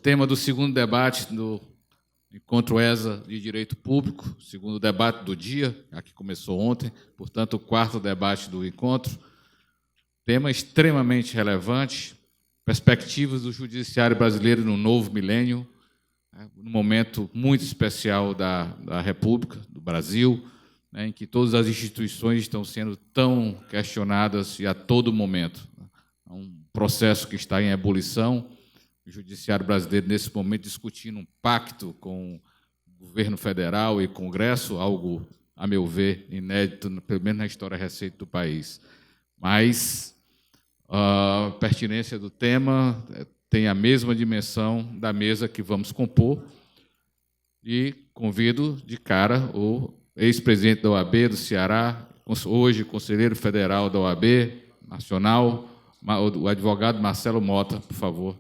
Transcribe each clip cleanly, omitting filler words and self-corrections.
tema do segundo debate do Encontro ESA de Direito Público, segundo debate do dia, que começou ontem, portanto, o quarto debate do encontro. Tema extremamente relevante, perspectivas do judiciário brasileiro no novo milênio, num momento muito especial da República, do Brasil, em que todas as instituições estão sendo tão questionadas e a todo momento. É um processo que está em ebulição. O judiciário brasileiro, nesse momento, discutindo um pacto com o governo federal e Congresso, algo, a meu ver, inédito, pelo menos na história recente do país. Mas a pertinência do tema tem a mesma dimensão da mesa que vamos compor, e convido de cara o ex-presidente da OAB do Ceará, hoje conselheiro federal da OAB Nacional, o advogado Marcelo Mota, por favor.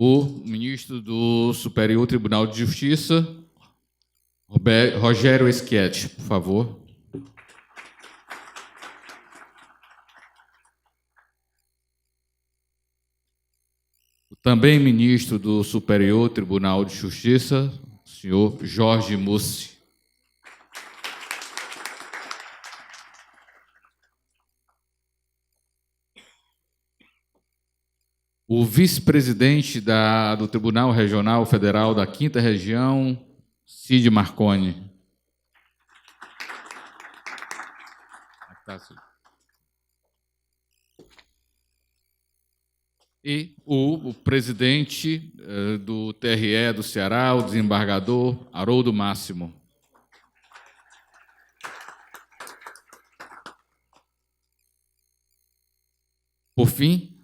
O ministro do Superior Tribunal de Justiça, Rogério Schietti, por favor. O também ministro do Superior Tribunal de Justiça, senhor Jorge Mussi. O vice-presidente do Tribunal Regional Federal da 5ª Região, Cid Marconi. E o presidente do TRE do Ceará, o desembargador Haroldo Máximo. Por fim,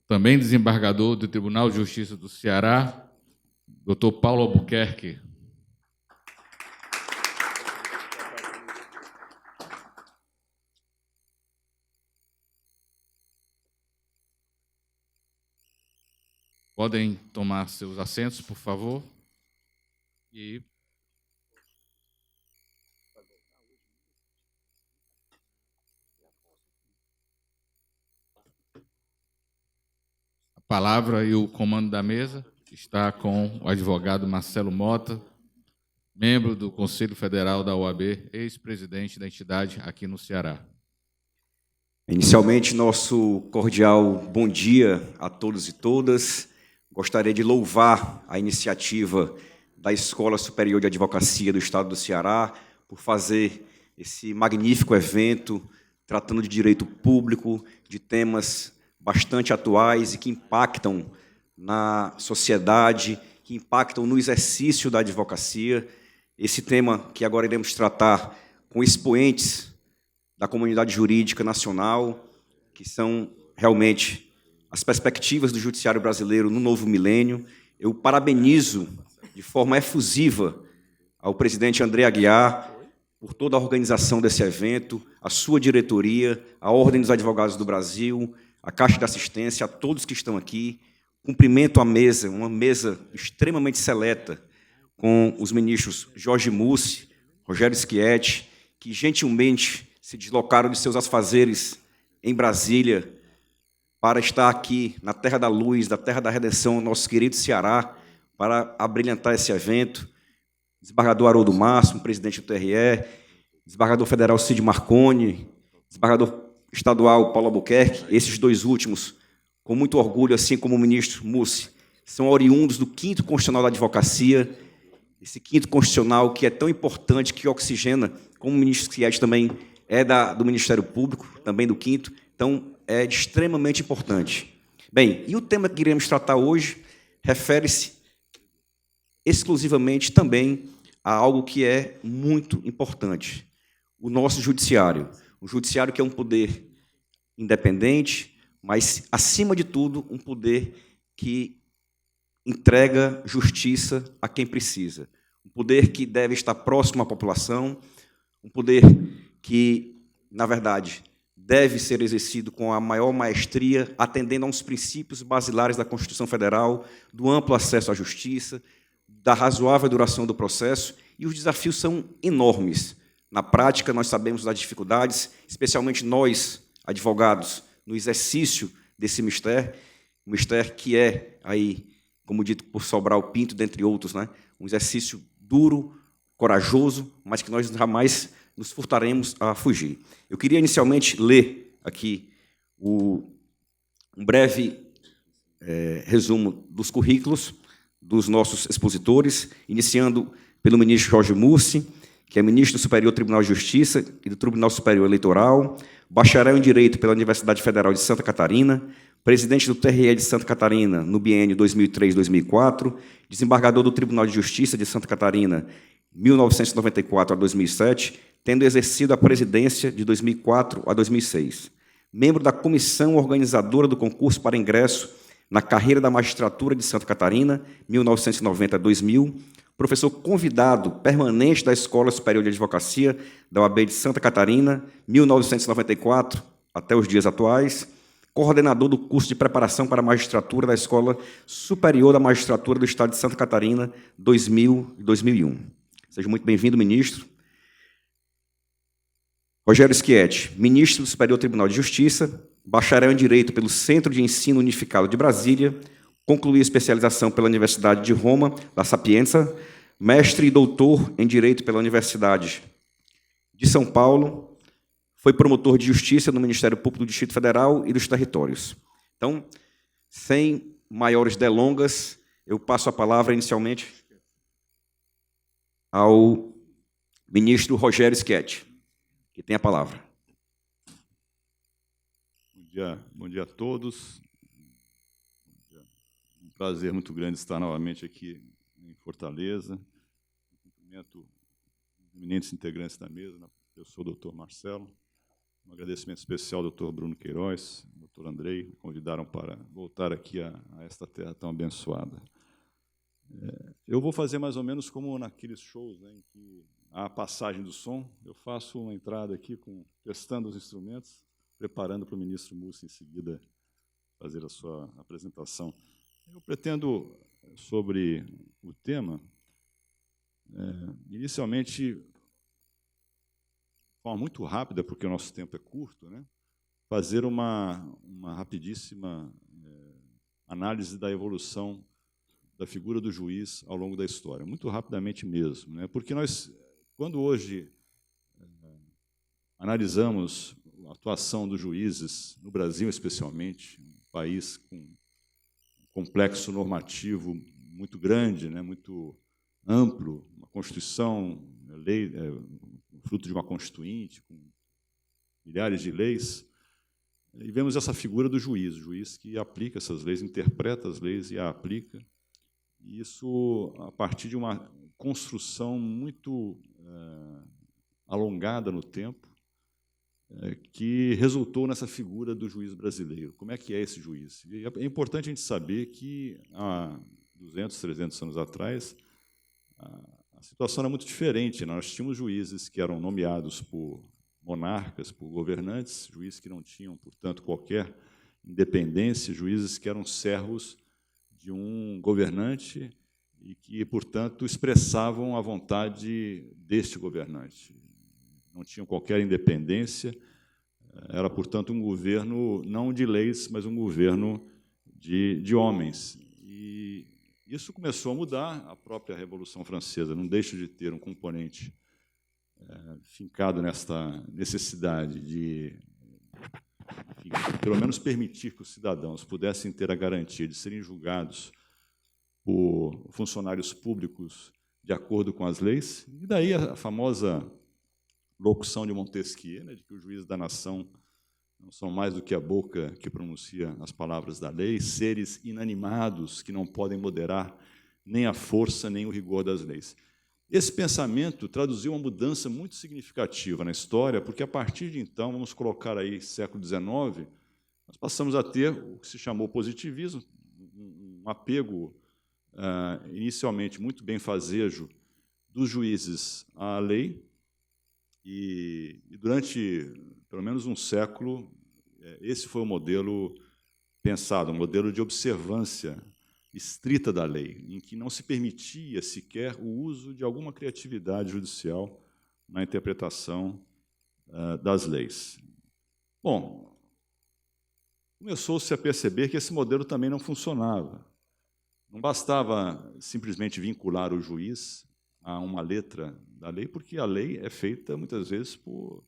também desembargador do Tribunal de Justiça do Ceará, doutor Paulo Albuquerque. Podem tomar seus assentos, por favor. A palavra e o comando da mesa está com o advogado Marcelo Mota, membro do Conselho Federal da OAB, ex-presidente da entidade aqui no Ceará. Inicialmente, nosso cordial bom dia a todos e todas. Gostaria de louvar a iniciativa da Escola Superior de Advocacia do Estado do Ceará por fazer esse magnífico evento, tratando de direito público, de temas bastante atuais e que impactam na sociedade, que impactam no exercício da advocacia. Esse tema que agora iremos tratar com expoentes da comunidade jurídica nacional, que são realmente as perspectivas do judiciário brasileiro no novo milênio. Eu parabenizo de forma efusiva ao presidente André Aguiar por toda a organização desse evento, a sua diretoria, a Ordem dos Advogados do Brasil, a Caixa de Assistência, a todos que estão aqui. Cumprimento a mesa, uma mesa extremamente seleta, com os ministros Jorge Mussi, Rogério Schietti, que gentilmente se deslocaram de seus afazeres em Brasília para estar aqui na terra da luz, da terra da redenção, nosso querido Ceará, para abrilhantar esse evento. Desembargador Haroldo Máximo, presidente do TRE, desembargador federal Cid Marconi, desembargador estadual Paulo Albuquerque, esses dois últimos, com muito orgulho, assim como o ministro Mussi, são oriundos do 5º Constitucional da Advocacia, esse 5º Constitucional que é tão importante, que oxigena, como o ministro Schietti também é do Ministério Público, também do 5º, então é extremamente importante. Bem, e o tema que iremos tratar hoje refere-se exclusivamente também a algo que é muito importante, o nosso judiciário. Um judiciário que é um poder independente, mas, acima de tudo, um poder que entrega justiça a quem precisa. Um poder que deve estar próximo à população, um poder que, na verdade, deve ser exercido com a maior maestria, atendendo a uns princípios basilares da Constituição Federal, do amplo acesso à justiça, da razoável duração do processo, e os desafios são enormes. Na prática, nós sabemos das dificuldades, especialmente nós, advogados, no exercício desse mistério, um mistério que é, aí, como dito por Sobral Pinto, dentre outros, né, um exercício duro, corajoso, mas que nós jamais nos furtaremos a fugir. Eu queria, inicialmente, ler aqui um breve resumo dos currículos dos nossos expositores, iniciando pelo ministro Jorge Mussi, que é ministro do Superior Tribunal de Justiça e do Tribunal Superior Eleitoral, bacharel em Direito pela Universidade Federal de Santa Catarina, presidente do TRE de Santa Catarina no biênio 2003-2004, desembargador do Tribunal de Justiça de Santa Catarina 1994 a 2007, tendo exercido a presidência de 2004 a 2006. Membro da comissão organizadora do concurso para ingresso na carreira da magistratura de Santa Catarina, 1990 a 2000, professor convidado permanente da Escola Superior de Advocacia da OAB de Santa Catarina, 1994 até os dias atuais, coordenador do curso de preparação para a magistratura da Escola Superior da Magistratura do Estado de Santa Catarina, 2000 e 2001. Seja muito bem-vindo, ministro. Rogério Schietti, ministro do Superior Tribunal de Justiça, bacharel em Direito pelo Centro de Ensino Unificado de Brasília, concluiu especialização pela Universidade de Roma, La Sapienza, mestre e doutor em Direito pela Universidade de São Paulo, foi promotor de Justiça no Ministério Público do Distrito Federal e dos Territórios. Então, sem maiores delongas, eu passo a palavra, inicialmente, ao ministro Rogério Schietti, que tem a palavra. Bom dia a todos. Um prazer muito grande estar novamente aqui em Fortaleza. Cumprimento os eminentes integrantes da mesa, eu sou o doutor Marcelo. Um agradecimento especial ao doutor Bruno Queiroz, ao doutor Andrei, me convidaram para voltar aqui a esta terra tão abençoada. Eu vou fazer mais ou menos como naqueles shows, né, em que há a passagem do som. Eu faço uma entrada aqui, testando os instrumentos, preparando para o ministro Mussi, em seguida, fazer a sua apresentação. Eu pretendo, sobre o tema, inicialmente, de forma muito rápida, porque o nosso tempo é curto, né, fazer uma rapidíssima análise da evolução da figura do juiz ao longo da história, muito rapidamente mesmo, né, porque nós, quando hoje analisamos a atuação dos juízes no Brasil, especialmente, um país com um complexo normativo muito grande, né, muito amplo, uma Constituição, lei, fruto de uma Constituinte, com milhares de leis, e vemos essa figura do juiz, o juiz que aplica essas leis, interpreta as leis e a aplica, e isso a partir de uma construção muito alongada no tempo, que resultou nessa figura do juiz brasileiro. Como é que é esse juiz? E é importante a gente saber que, há 200, 300 anos atrás, a situação era muito diferente. Nós tínhamos juízes que eram nomeados por monarcas, por governantes, juízes que não tinham, portanto, qualquer independência, juízes que eram servos de um governante e que, portanto, expressavam a vontade deste governante. Não tinham qualquer independência, era, portanto, um governo não de leis, mas um governo de homens. E isso começou a mudar, a própria Revolução Francesa não deixa de ter um componente fincado nesta necessidade de, enfim, pelo menos, permitir que os cidadãos pudessem ter a garantia de serem julgados por funcionários públicos de acordo com as leis. E daí a famosa locução de Montesquieu, né, de que os juízes da nação não são mais do que a boca que pronuncia as palavras da lei, seres inanimados que não podem moderar nem a força nem o rigor das leis. Esse pensamento traduziu uma mudança muito significativa na história, porque, a partir de então, vamos colocar aí século XIX, nós passamos a ter o que se chamou positivismo, um apego inicialmente muito benfazejo dos juízes à lei, e durante pelo menos um século, esse foi o modelo pensado, um modelo de observância estrita da lei, em que não se permitia sequer o uso de alguma criatividade judicial na interpretação das leis. Bom, começou-se a perceber que esse modelo também não funcionava. Não bastava simplesmente vincular o juiz a uma letra da lei, porque a lei é feita, muitas vezes, por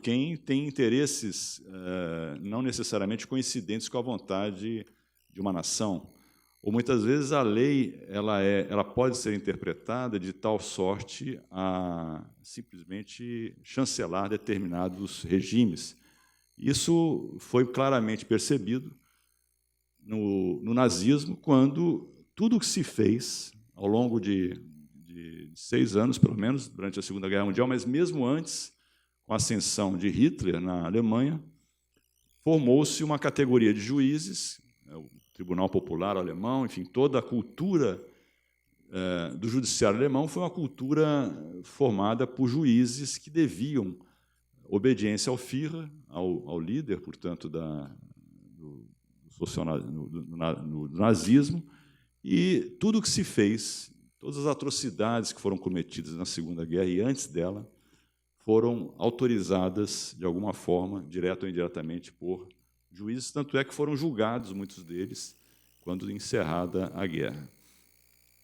quem tem interesses não necessariamente coincidentes com a vontade de uma nação. Ou, muitas vezes, a lei ela pode ser interpretada de tal sorte a simplesmente chancelar determinados regimes. Isso foi claramente percebido no nazismo, quando tudo o que se fez ao longo de 6 anos, pelo menos, durante a Segunda Guerra Mundial, mas mesmo antes, com a ascensão de Hitler na Alemanha, formou-se uma categoria de juízes, o Tribunal Popular Alemão, enfim, toda a cultura do judiciário alemão foi uma cultura formada por juízes que deviam obediência ao Führer, ao líder, portanto, do nazismo, e tudo o que se fez, todas as atrocidades que foram cometidas na Segunda Guerra e antes dela, foram autorizadas, de alguma forma, direta ou indiretamente, por juízes, tanto é que foram julgados, muitos deles, quando encerrada a guerra.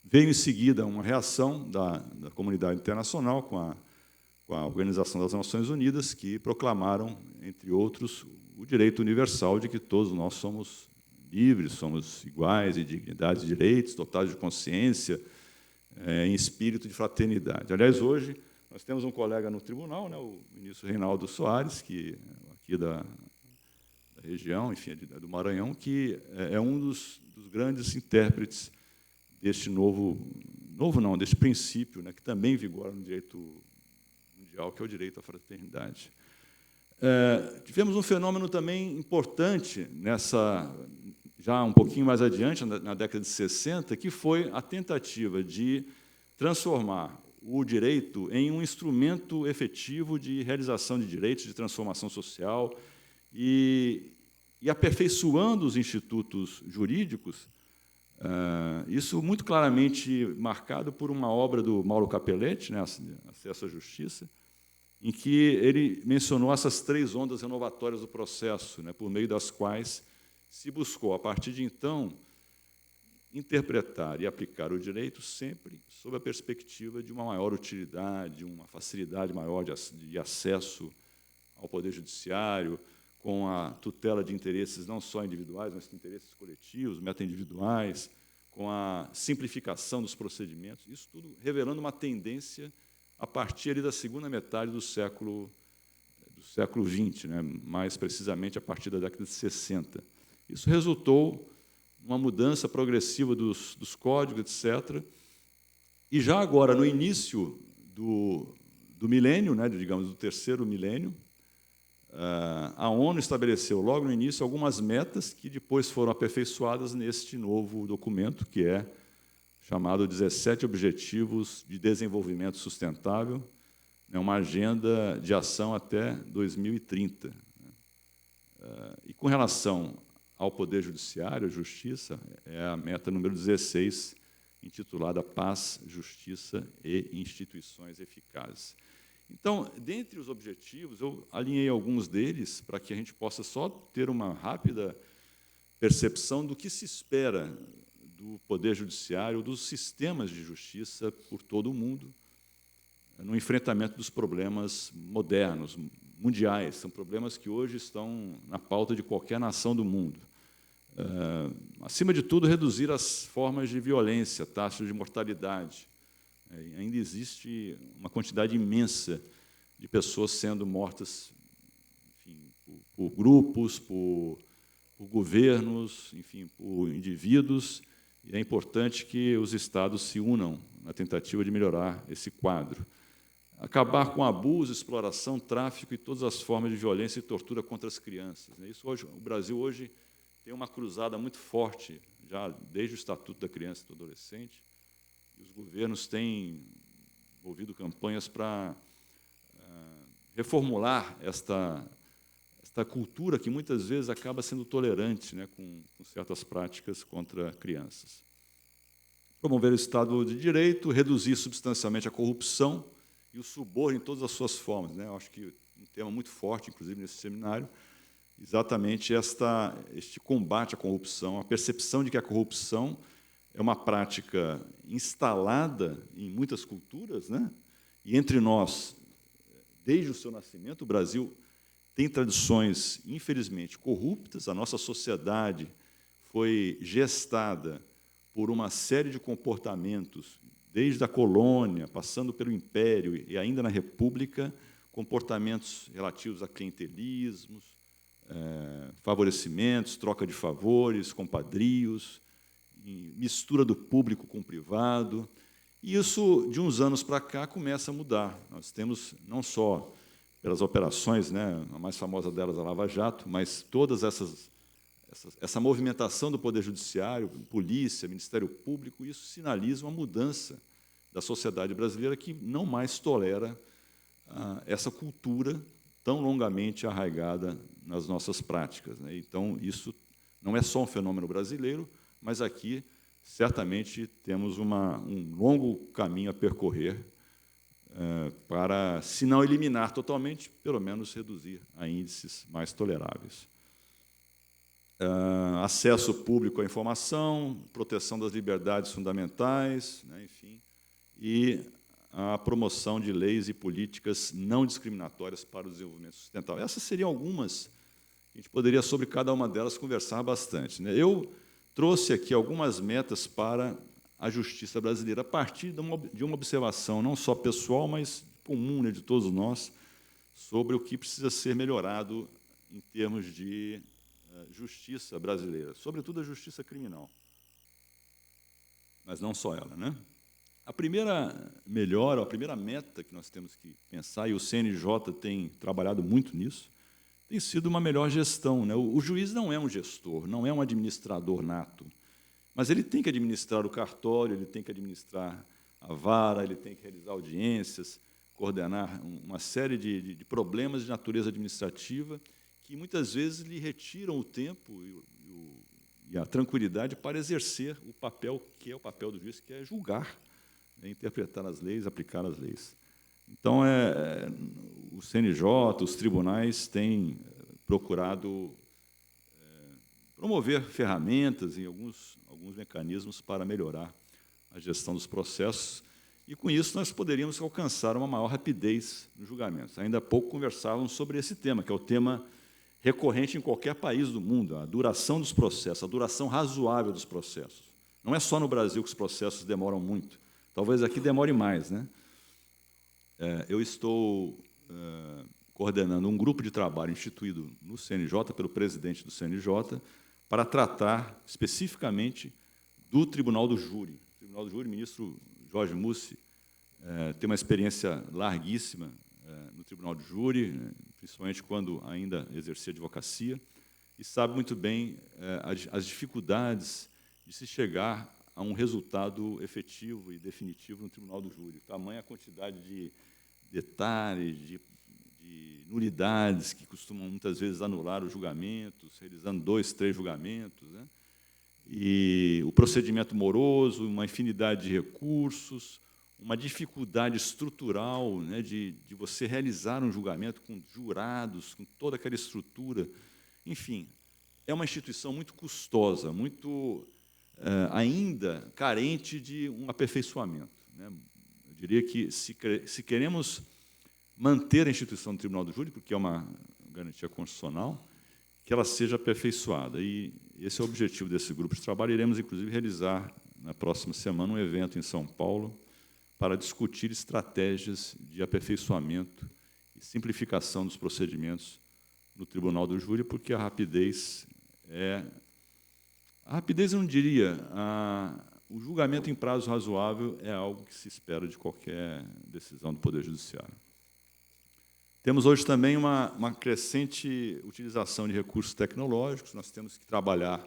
Veio, em seguida, uma reação da comunidade internacional com a Organização das Nações Unidas, que proclamaram, entre outros, o direito universal de que todos nós somos livres, somos iguais em dignidade e direitos, dotados de consciência, em espírito de fraternidade. Aliás, hoje, nós temos um colega no tribunal, né, o ministro Reinaldo Soares, que aqui da região, enfim, do Maranhão, que é um dos grandes intérpretes deste deste princípio, né, que também vigora no direito mundial, que é o direito à fraternidade. Tivemos um fenômeno também importante já um pouquinho mais adiante, na década de 60, que foi a tentativa de transformar o direito em um instrumento efetivo de realização de direitos, de transformação social, e aperfeiçoando os institutos jurídicos, isso muito claramente marcado por uma obra do Mauro Capelletti, né, Acesso à Justiça, em que ele mencionou essas 3 ondas renovatórias do processo, né, por meio das quais se buscou, a partir de então, interpretar e aplicar o direito sempre sob a perspectiva de uma maior utilidade, uma facilidade maior de acesso ao Poder Judiciário, com a tutela de interesses não só individuais, mas de interesses coletivos, meta-individuais, com a simplificação dos procedimentos, isso tudo revelando uma tendência a partir ali da segunda metade do século XX, né, mais precisamente a partir da década de 60. Isso resultou uma mudança progressiva dos códigos, etc. E já agora, no início do milênio, né, digamos, do 3º milênio, a ONU estabeleceu, logo no início, algumas metas que depois foram aperfeiçoadas neste novo documento, que é chamado 17 Objetivos de Desenvolvimento Sustentável, né, uma agenda de ação até 2030. E, com relação ao Poder Judiciário, a Justiça, é a meta número 16, intitulada Paz, Justiça e Instituições Eficazes. Então, dentre os objetivos, eu alinhei alguns deles para que a gente possa só ter uma rápida percepção do que se espera do Poder Judiciário, dos sistemas de justiça por todo o mundo, no enfrentamento dos problemas modernos, mundiais. São problemas que hoje estão na pauta de qualquer nação do mundo. Acima de tudo, reduzir as formas de violência, taxas de mortalidade. Ainda existe uma quantidade imensa de pessoas sendo mortas, enfim, por grupos, por governos, enfim, por indivíduos, e é importante que os Estados se unam na tentativa de melhorar esse quadro. Acabar com abuso, exploração, tráfico e todas as formas de violência e tortura contra as crianças. Isso hoje, o Brasil hoje tem uma cruzada muito forte, já desde o Estatuto da Criança e do Adolescente. Os governos têm envolvido campanhas para reformular esta cultura que, muitas vezes, acaba sendo tolerante, né, com certas práticas contra crianças. Promover o Estado de Direito, reduzir substancialmente a corrupção e o suborno em todas as suas formas, né? Eu acho que um tema muito forte, inclusive, nesse seminário, exatamente este combate à corrupção, a percepção de que a corrupção é uma prática instalada em muitas culturas, né? E entre nós, desde o seu nascimento, o Brasil tem tradições, infelizmente, corruptas. A nossa sociedade foi gestada por uma série de comportamentos, desde a colônia, passando pelo Império e ainda na República, comportamentos relativos a clientelismos, favorecimentos, troca de favores, compadrios, mistura do público com o privado. E isso, de uns anos para cá, começa a mudar. Nós temos, não só pelas operações, né, a mais famosa delas, a Lava Jato, mas todas essa movimentação do Poder Judiciário, Polícia, Ministério Público, isso sinaliza uma mudança da sociedade brasileira que não mais tolera essa cultura tão longamente arraigada nas nossas práticas, né? Então, isso não é só um fenômeno brasileiro, mas aqui, certamente, temos um longo caminho a percorrer para, se não eliminar totalmente, pelo menos reduzir a índices mais toleráveis. Acesso público à informação, proteção das liberdades fundamentais, né, enfim, e a promoção de leis e políticas não discriminatórias para o desenvolvimento sustentável. Essas seriam algumas, a gente poderia, sobre cada uma delas, conversar bastante, né? Eu trouxe aqui algumas metas para a justiça brasileira, a partir de uma observação não só pessoal, mas comum, né, de todos nós, sobre o que precisa ser melhorado em termos de justiça brasileira, sobretudo a justiça criminal, mas não só ela, né? A primeira melhora, a primeira meta que nós temos que pensar, e o CNJ tem trabalhado muito nisso, tem sido uma melhor gestão, né? O juiz não é um gestor, não é um administrador nato, mas ele tem que administrar o cartório, ele tem que administrar a vara, ele tem que realizar audiências, coordenar uma série de problemas de natureza administrativa que muitas vezes lhe retiram o tempo e a tranquilidade para exercer o papel que é o papel do juiz, que é julgar, né, interpretar as leis, aplicar as leis. Então, o CNJ, os tribunais têm procurado promover ferramentas e alguns mecanismos para melhorar a gestão dos processos, e, com isso, nós poderíamos alcançar uma maior rapidez nos julgamentos. Ainda há pouco conversávamos sobre esse tema, que é o tema recorrente em qualquer país do mundo, a duração dos processos, a duração razoável dos processos. Não é só no Brasil que os processos demoram muito, talvez aqui demore mais, né? Eu estou coordenando um grupo de trabalho instituído no CNJ, pelo presidente do CNJ, para tratar especificamente do Tribunal do Júri. O Tribunal do Júri, o ministro Jorge Mussi, tem uma experiência larguíssima no Tribunal do Júri, principalmente quando ainda exercia advocacia, e sabe muito bem as dificuldades de se chegar a um resultado efetivo e definitivo no Tribunal do Júri. Tamanha a quantidade de detalhes, de nulidades que costumam, muitas vezes, anular os julgamentos, realizando 2, 3 julgamentos, né? E o procedimento moroso, uma infinidade de recursos, uma dificuldade estrutural, né, de você realizar um julgamento com jurados, com toda aquela estrutura. Enfim, é uma instituição muito custosa, muito ainda carente de um aperfeiçoamento, né? Eu diria que, se queremos manter a instituição do Tribunal do Júri, porque é uma garantia constitucional, que ela seja aperfeiçoada. E esse é o objetivo desse grupo de trabalho. Iremos, inclusive, realizar, na próxima semana, um evento em São Paulo para discutir estratégias de aperfeiçoamento e simplificação dos procedimentos no Tribunal do Júri, porque a rapidez, eu não diria, o julgamento em prazo razoável é algo que se espera de qualquer decisão do Poder Judiciário. Temos hoje também uma crescente utilização de recursos tecnológicos, nós temos que trabalhar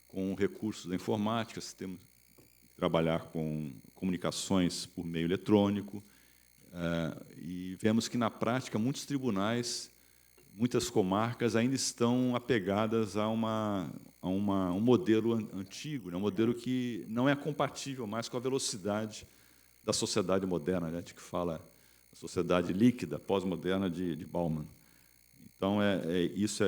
com recursos da informática, temos que trabalhar com comunicações por meio eletrônico, e vemos que, na prática, muitos tribunais, muitas comarcas ainda estão apegadas a um modelo antigo, né, um modelo que não é compatível mais com a velocidade da sociedade moderna, né, de que fala sociedade líquida, pós-moderna de Bauman. Então,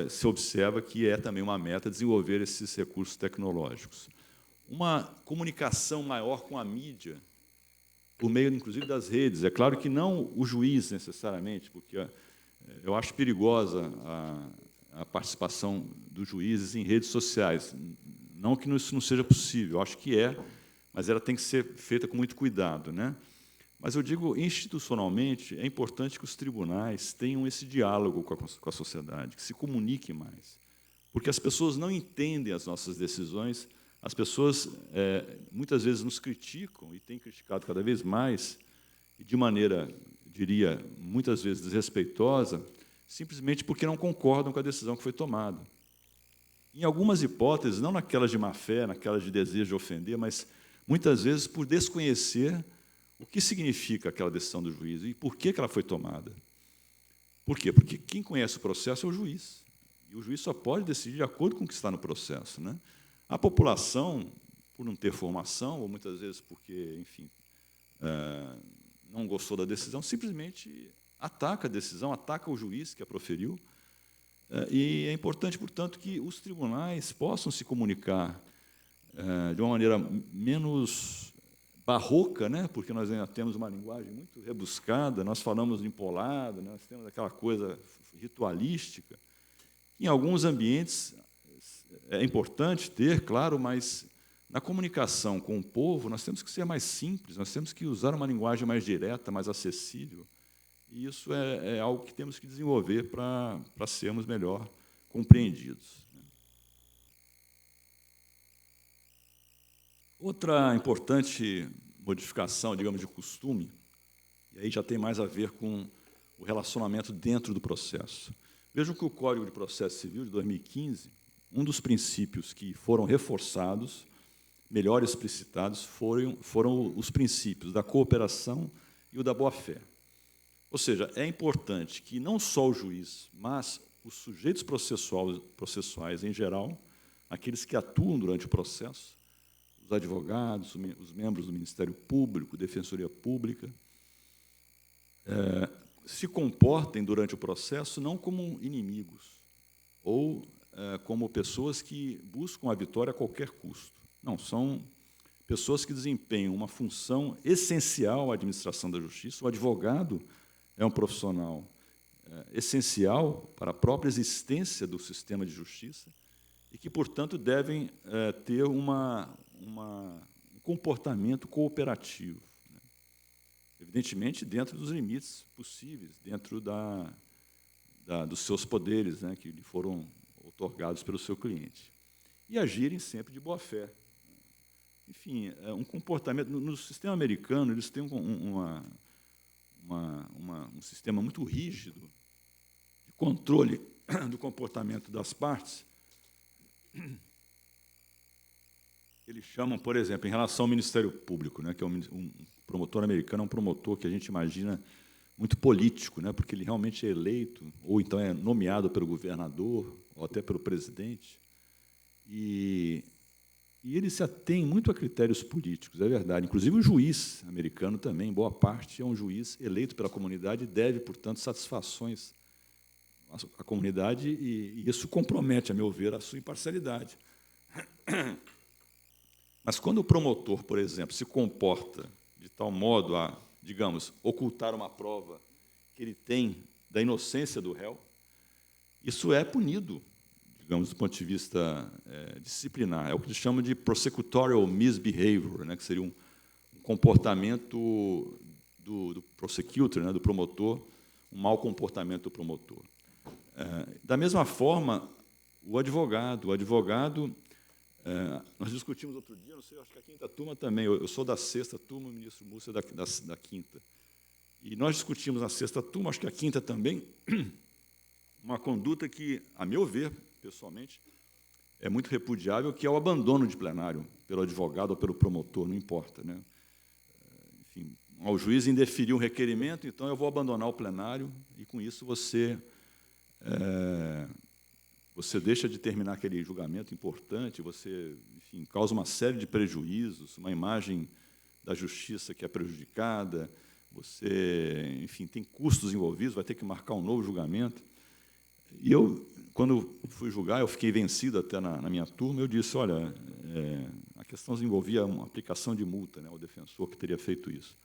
se observa que é também uma meta desenvolver esses recursos tecnológicos. Uma comunicação maior com a mídia, por meio, inclusive, das redes. É claro que não o juiz, necessariamente, porque eu acho perigosa a participação dos juízes em redes sociais. Não que isso não seja possível, eu acho que mas ela tem que ser feita com muito cuidado, né? Mas eu digo, institucionalmente, é importante que os tribunais tenham esse diálogo com a sociedade, que se comuniquem mais, porque as pessoas não entendem as nossas decisões, as pessoas muitas vezes nos criticam, e têm criticado cada vez mais, e de maneira, diria, muitas vezes desrespeitosa, simplesmente porque não concordam com a decisão que foi tomada. Em algumas hipóteses, não naquelas de má-fé, naquelas de desejo de ofender, mas muitas vezes por desconhecer o que significa aquela decisão do juiz e por que ela foi tomada. Por quê? Porque quem conhece o processo é o juiz. E o juiz só pode decidir de acordo com o que está no processo, né? A população, por não ter formação, ou muitas vezes porque, enfim, não gostou da decisão, simplesmente ataca a decisão, ataca o juiz que a proferiu. E é importante, portanto, que os tribunais possam se comunicar de uma maneira menos barroca, né? Porque nós ainda temos uma linguagem muito rebuscada, nós falamos empolada, nós temos aquela coisa ritualística. Em alguns ambientes é importante ter, claro, mas na comunicação com o povo nós temos que ser mais simples, nós temos que usar uma linguagem mais direta, mais acessível, e isso é algo que temos que desenvolver para sermos melhor compreendidos. Outra importante modificação, digamos, de costume, e aí já tem mais a ver com o relacionamento dentro do processo. Vejam que o Código de Processo Civil de 2015, um dos princípios que foram reforçados, melhor explicitados, foram os princípios da cooperação e o da boa-fé. Ou seja, é importante que não só o juiz, mas os sujeitos processuais em geral, aqueles que atuam durante o processo, os advogados, os membros do Ministério Público, Defensoria Pública, se comportem durante o processo não como inimigos ou como pessoas que buscam a vitória a qualquer custo. Não, são pessoas que desempenham uma função essencial à administração da justiça. O advogado é um profissional essencial para a própria existência do sistema de justiça e que, portanto, devem ter um comportamento cooperativo, né? Evidentemente, dentro dos limites possíveis, dentro dos seus poderes, né, que lhe foram outorgados pelo seu cliente. E agirem sempre de boa-fé. Enfim, um comportamento... No sistema americano, eles têm um sistema muito rígido de controle do comportamento das partes. Eles chamam, por exemplo, em relação ao Ministério Público, né, que é um promotor americano, é um promotor que a gente imagina muito político, né, porque ele realmente é eleito, ou então é nomeado pelo governador, ou até pelo presidente, e ele se atém muito a critérios políticos, é verdade. Inclusive, o juiz americano também, em boa parte, é um juiz eleito pela comunidade e deve, portanto, satisfações à comunidade, e isso compromete, a meu ver, a sua imparcialidade. Mas, quando o promotor, por exemplo, se comporta de tal modo a, digamos, ocultar uma prova que ele tem da inocência do réu, isso é punido, digamos, do ponto de vista disciplinar. É o que eles chamam de prosecutorial misbehavior, né, que seria um comportamento do prosecutor, né, do promotor, um mau comportamento do promotor. Da mesma forma, o advogado, nós discutimos outro dia, não sei, acho que a quinta turma também, eu sou da sexta turma, o ministro Múcio é da quinta. E nós discutimos na sexta turma, acho que a quinta também, uma conduta que, a meu ver, pessoalmente, é muito repudiável, que é o abandono de plenário pelo advogado ou pelo promotor, não importa, né? Enfim, o juiz indeferiu um requerimento, então eu vou abandonar o plenário e, com isso, você deixa de terminar aquele julgamento importante, você, enfim, causa uma série de prejuízos, uma imagem da justiça que é prejudicada, você, enfim, tem custos envolvidos, vai ter que marcar um novo julgamento. E eu, quando fui julgar, eu fiquei vencido até na minha turma, eu disse, olha, a questão envolvia uma aplicação de multa, né, o defensor que teria feito isso.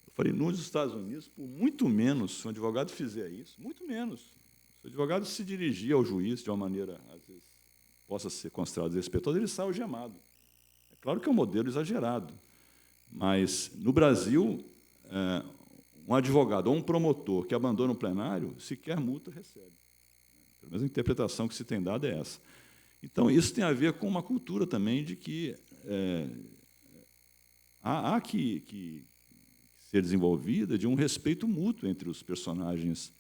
Eu falei, nos Estados Unidos, por muito menos, se um advogado fizer isso, muito menos, se o advogado se dirigir ao juiz de uma maneira, às vezes, possa ser considerado desrespeitoso, ele sai algemado. É claro que é um modelo exagerado, mas, no Brasil, um advogado ou um promotor que abandona o plenário, sequer multa recebe. Pelo menos a interpretação que se tem dado é essa. Então, isso tem a ver com uma cultura também de que há que ser desenvolvida de um respeito mútuo entre os personagens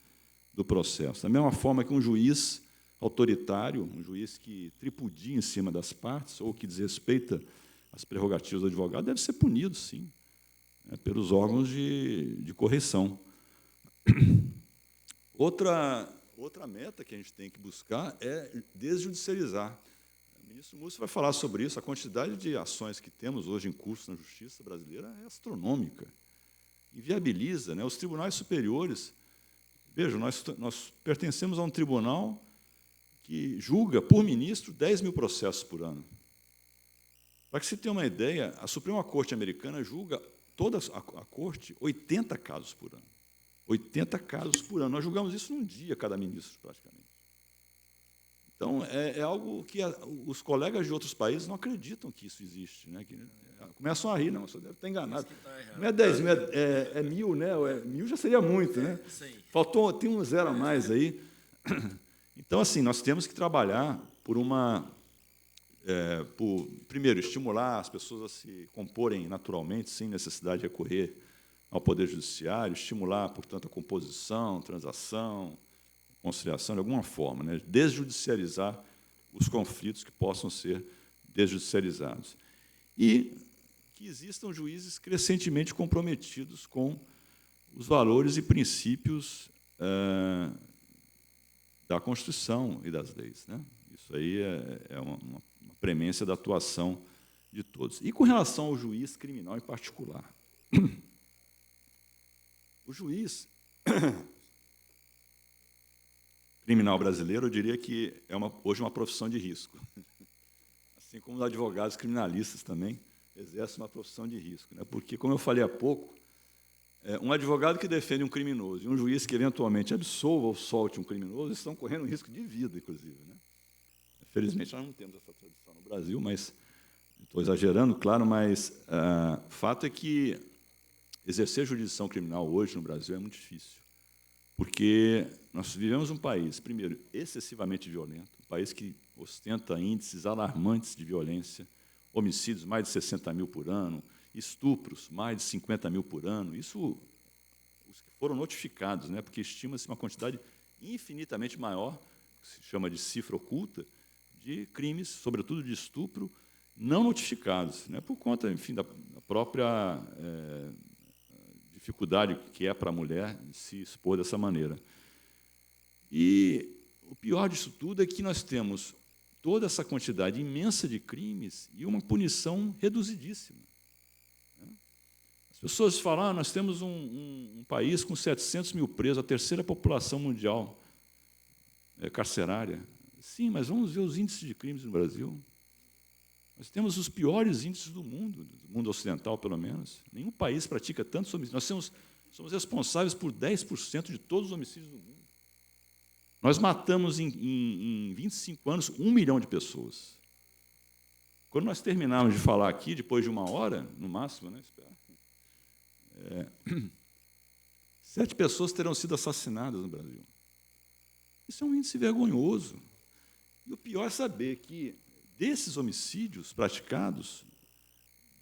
do processo. Da mesma forma que um juiz autoritário, um juiz que tripudia em cima das partes ou que desrespeita as prerrogativas do advogado, deve ser punido, sim, pelos órgãos de correição. Outra meta que a gente tem que buscar é desjudicializar. O ministro Múcio vai falar sobre isso. A quantidade de ações que temos hoje em curso na justiça brasileira é astronômica. Inviabiliza, né, os tribunais superiores. Vejam, nós pertencemos a um tribunal que julga, por ministro, 10 mil processos por ano. Para que se tenha uma ideia, a Suprema Corte americana julga, toda a Corte, 80 casos por ano. 80 casos por ano. Nós julgamos isso num dia, cada ministro, praticamente. Então, é algo que os colegas de outros países não acreditam que isso existe. Né? Começam a rir, não, você deve estar enganado. Não é 10 mil, é 1000, né? 1000 já seria muito, né? Tem um zero a mais aí. Então, assim, nós temos que trabalhar por primeiro, estimular as pessoas a se comporem naturalmente, sem necessidade de recorrer ao Poder Judiciário, estimular, portanto, a composição, transação, conciliação, de alguma forma, né? Desjudicializar os conflitos que possam ser desjudicializados. E que existam juízes crescentemente comprometidos com os valores e princípios da Constituição e das leis. Né? Isso aí é uma premência da atuação de todos. E com relação ao juiz criminal em particular, o juiz criminal brasileiro, eu diria que é hoje uma profissão de risco. Assim como os advogados criminalistas também exercem uma profissão de risco. Né? Porque, como eu falei há pouco, um advogado que defende um criminoso e um juiz que, eventualmente, absolva ou solte um criminoso estão correndo um risco de vida, inclusive. Né? Felizmente, nós não temos essa tradição no Brasil, mas estou exagerando, claro, mas fato é que exercer jurisdição criminal hoje no Brasil é muito difícil, porque nós vivemos um país, primeiro, excessivamente violento, um país que ostenta índices alarmantes de violência, homicídios mais de 60 mil por ano, estupros mais de 50 mil por ano, isso os que foram notificados, né, porque estima-se uma quantidade infinitamente maior, que se chama de cifra oculta, de crimes, sobretudo de estupro, não notificados, né, por conta, enfim, da própria dificuldade que é para a mulher se expor dessa maneira. E o pior disso tudo é que nós temos toda essa quantidade imensa de crimes e uma punição reduzidíssima. As pessoas falam, nós temos um país com 700 mil presos, a terceira população mundial carcerária. Sim, mas vamos ver os índices de crimes no Brasil. Nós temos os piores índices do mundo ocidental, pelo menos. Nenhum país pratica tantos homicídios. Nós somos responsáveis por 10% de todos os homicídios do mundo. Nós matamos, em 25 anos, 1 milhão de pessoas. Quando nós terminarmos de falar aqui, depois de 1 hora, no máximo, né, 7 pessoas terão sido assassinadas no Brasil. Isso é um índice vergonhoso. E o pior é saber que, desses homicídios praticados,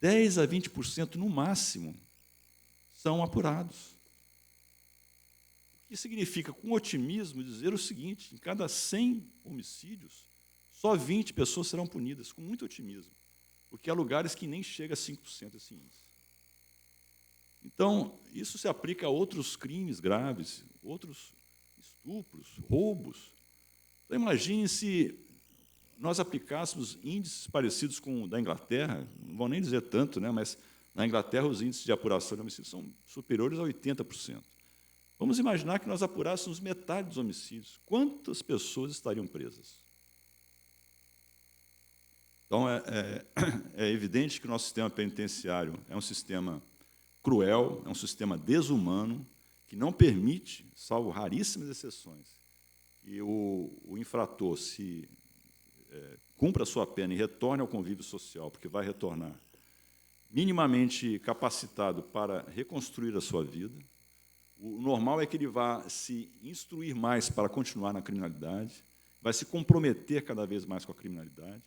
10% a 20%, no máximo, são apurados. O que significa, com otimismo, dizer o seguinte, em cada 100 homicídios, só 20 pessoas serão punidas, com muito otimismo, porque há lugares que nem chega a 5% esse índice. Então, isso se aplica a outros crimes graves, outros estupros, roubos. Então, imagine se nós aplicássemos índices parecidos com o da Inglaterra, não vou nem dizer tanto, né, mas Na Inglaterra, os índices de apuração de homicídios são superiores a 80%. Vamos imaginar que nós apurássemos metade dos homicídios. Quantas pessoas estariam presas? Então, é evidente que o nosso sistema penitenciário é um sistema cruel, é um sistema desumano, que não permite, salvo raríssimas exceções, que o infrator se cumpra a sua pena e retorne ao convívio social, porque vai retornar minimamente capacitado para reconstruir a sua vida. O normal é que ele vá se instruir mais para continuar na criminalidade, vai se comprometer cada vez mais com a criminalidade.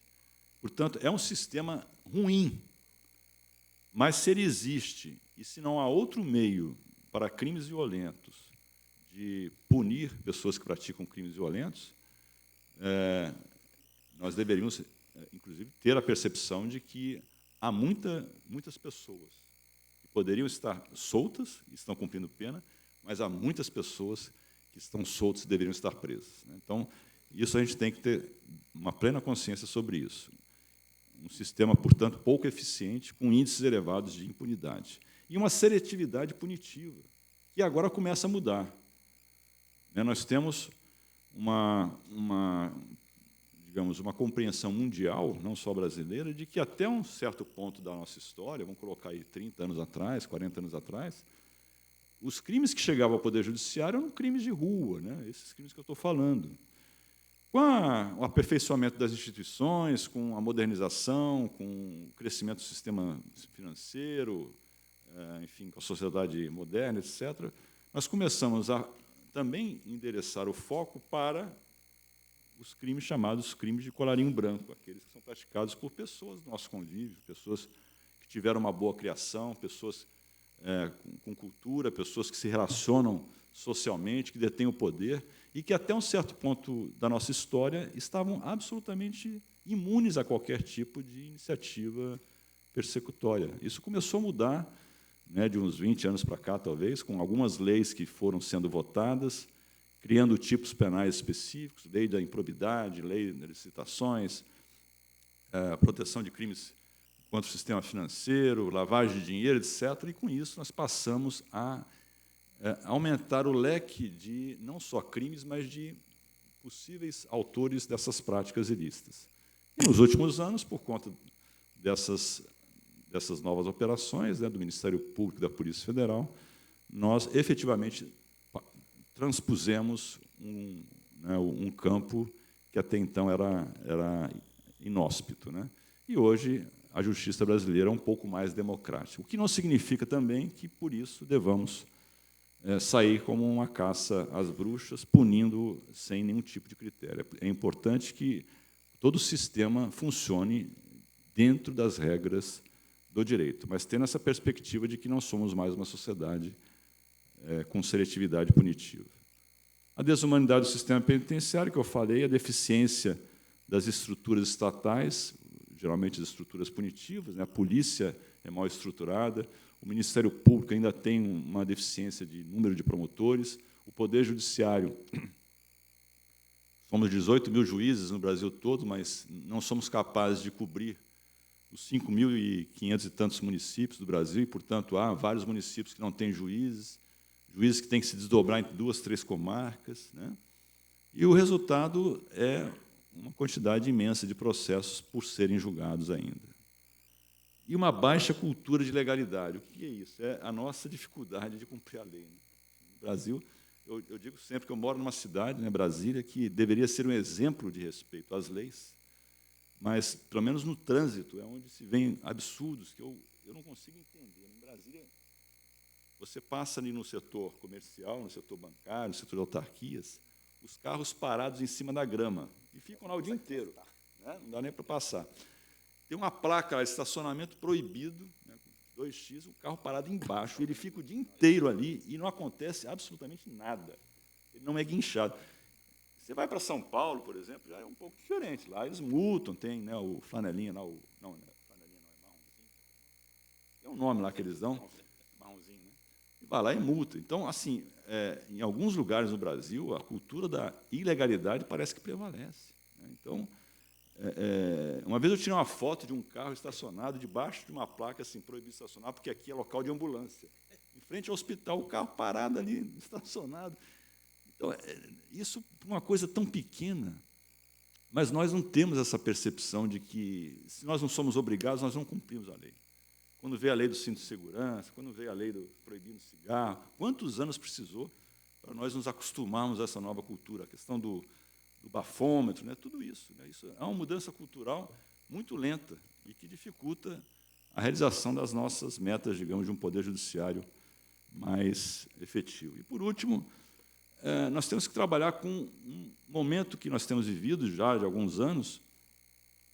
Portanto, é um sistema ruim. Mas, se ele existe, e se não há outro meio para crimes violentos de punir pessoas que praticam crimes violentos, nós deveríamos, inclusive, ter a percepção de que há muitas pessoas que poderiam estar soltas, e estão cumprindo pena, mas há muitas pessoas que estão soltas e deveriam estar presas. Então, isso a gente tem que ter uma plena consciência sobre isso. Um sistema, portanto, pouco eficiente, com índices elevados de impunidade. E uma seletividade punitiva, que agora começa a mudar. Nós temos digamos, uma compreensão mundial, não só brasileira, de que até um certo ponto da nossa história, vamos colocar aí 30 anos atrás, 40 anos atrás, os crimes que chegavam ao Poder Judiciário eram crimes de rua, esses crimes que eu estou falando. Com o aperfeiçoamento das instituições, com a modernização, com o crescimento do sistema financeiro, enfim, com a sociedade moderna, etc., nós começamos a também endereçar o foco para os crimes chamados crimes de colarinho branco, aqueles que são praticados por pessoas do nosso convívio, pessoas que tiveram uma boa criação, pessoas com cultura, pessoas que se relacionam socialmente, que detêm o poder e que, até um certo ponto da nossa história, estavam absolutamente imunes a qualquer tipo de iniciativa persecutória. Isso começou a mudar, de uns 20 anos para cá, talvez, com algumas leis que foram sendo votadas, criando tipos penais específicos, lei da improbidade, lei das licitações, proteção de crimes contra o sistema financeiro, lavagem de dinheiro, etc. E, com isso, nós passamos a aumentar o leque de, não só crimes, mas de possíveis autores dessas práticas ilícitas. E, nos últimos anos, por conta dessas novas operações, do Ministério Público e da Polícia Federal, nós, efetivamente, transpusemos um campo que até então era inóspito. E hoje a justiça brasileira é um pouco mais democrática, o que não significa também que, por isso, devamos sair como uma caça às bruxas, punindo sem nenhum tipo de critério. É importante que todo o sistema funcione dentro das regras do direito, mas tendo essa perspectiva de que não somos mais uma sociedade com seletividade punitiva. A desumanidade do sistema penitenciário, que eu falei, a deficiência das estruturas estatais, geralmente as estruturas punitivas, a polícia é mal estruturada, o Ministério Público ainda tem uma deficiência de número de promotores, o Poder Judiciário, somos 18 mil juízes no Brasil todo, mas não somos capazes de cobrir os 5.500 e tantos municípios do Brasil, e, portanto, há vários municípios que não têm juízes que têm que se desdobrar em 2, 3 comarcas. E o resultado é uma quantidade imensa de processos por serem julgados ainda. E uma baixa cultura de legalidade. O que é isso? É a nossa dificuldade de cumprir a lei. No Brasil, eu digo sempre que eu moro numa cidade, Brasília, que deveria ser um exemplo de respeito às leis, mas, pelo menos no trânsito, é onde se vêem absurdos que eu não consigo entender. Em Brasília, você passa ali no setor comercial, no setor bancário, no setor de autarquias, os carros parados em cima da grama, e ficam lá o dia inteiro, não dá nem para passar. Tem uma placa, estacionamento proibido, 2x, o carro parado embaixo, e ele fica o dia inteiro ali e não acontece absolutamente nada. Ele não é guinchado. Você vai para São Paulo, por exemplo, já é um pouco diferente. Lá eles multam, tem o flanelinha, lá, não, flanelinha não, é marronzinho. Tem um nome lá que eles dão, marronzinho, e vai lá e multa. Então, assim, em alguns lugares no Brasil, a cultura da ilegalidade parece que prevalece. Então, Uma vez eu tirei uma foto de um carro estacionado debaixo de uma placa assim, proibido estacionar, porque aqui é local de ambulância. Em frente ao hospital, o carro parado ali, estacionado. Então, isso é uma coisa tão pequena, mas nós não temos essa percepção de que, se nós não somos obrigados, nós não cumprimos a lei. Quando veio a lei do cinto de segurança, quando veio a lei do proibido cigarro, quantos anos precisou para nós nos acostumarmos a essa nova cultura? A questão do bafômetro, né? Tudo isso, né? Isso é uma mudança cultural muito lenta e que dificulta a realização das nossas metas, digamos, de um poder judiciário mais efetivo. E, por último, nós temos que trabalhar com um momento que nós temos vivido já de alguns anos,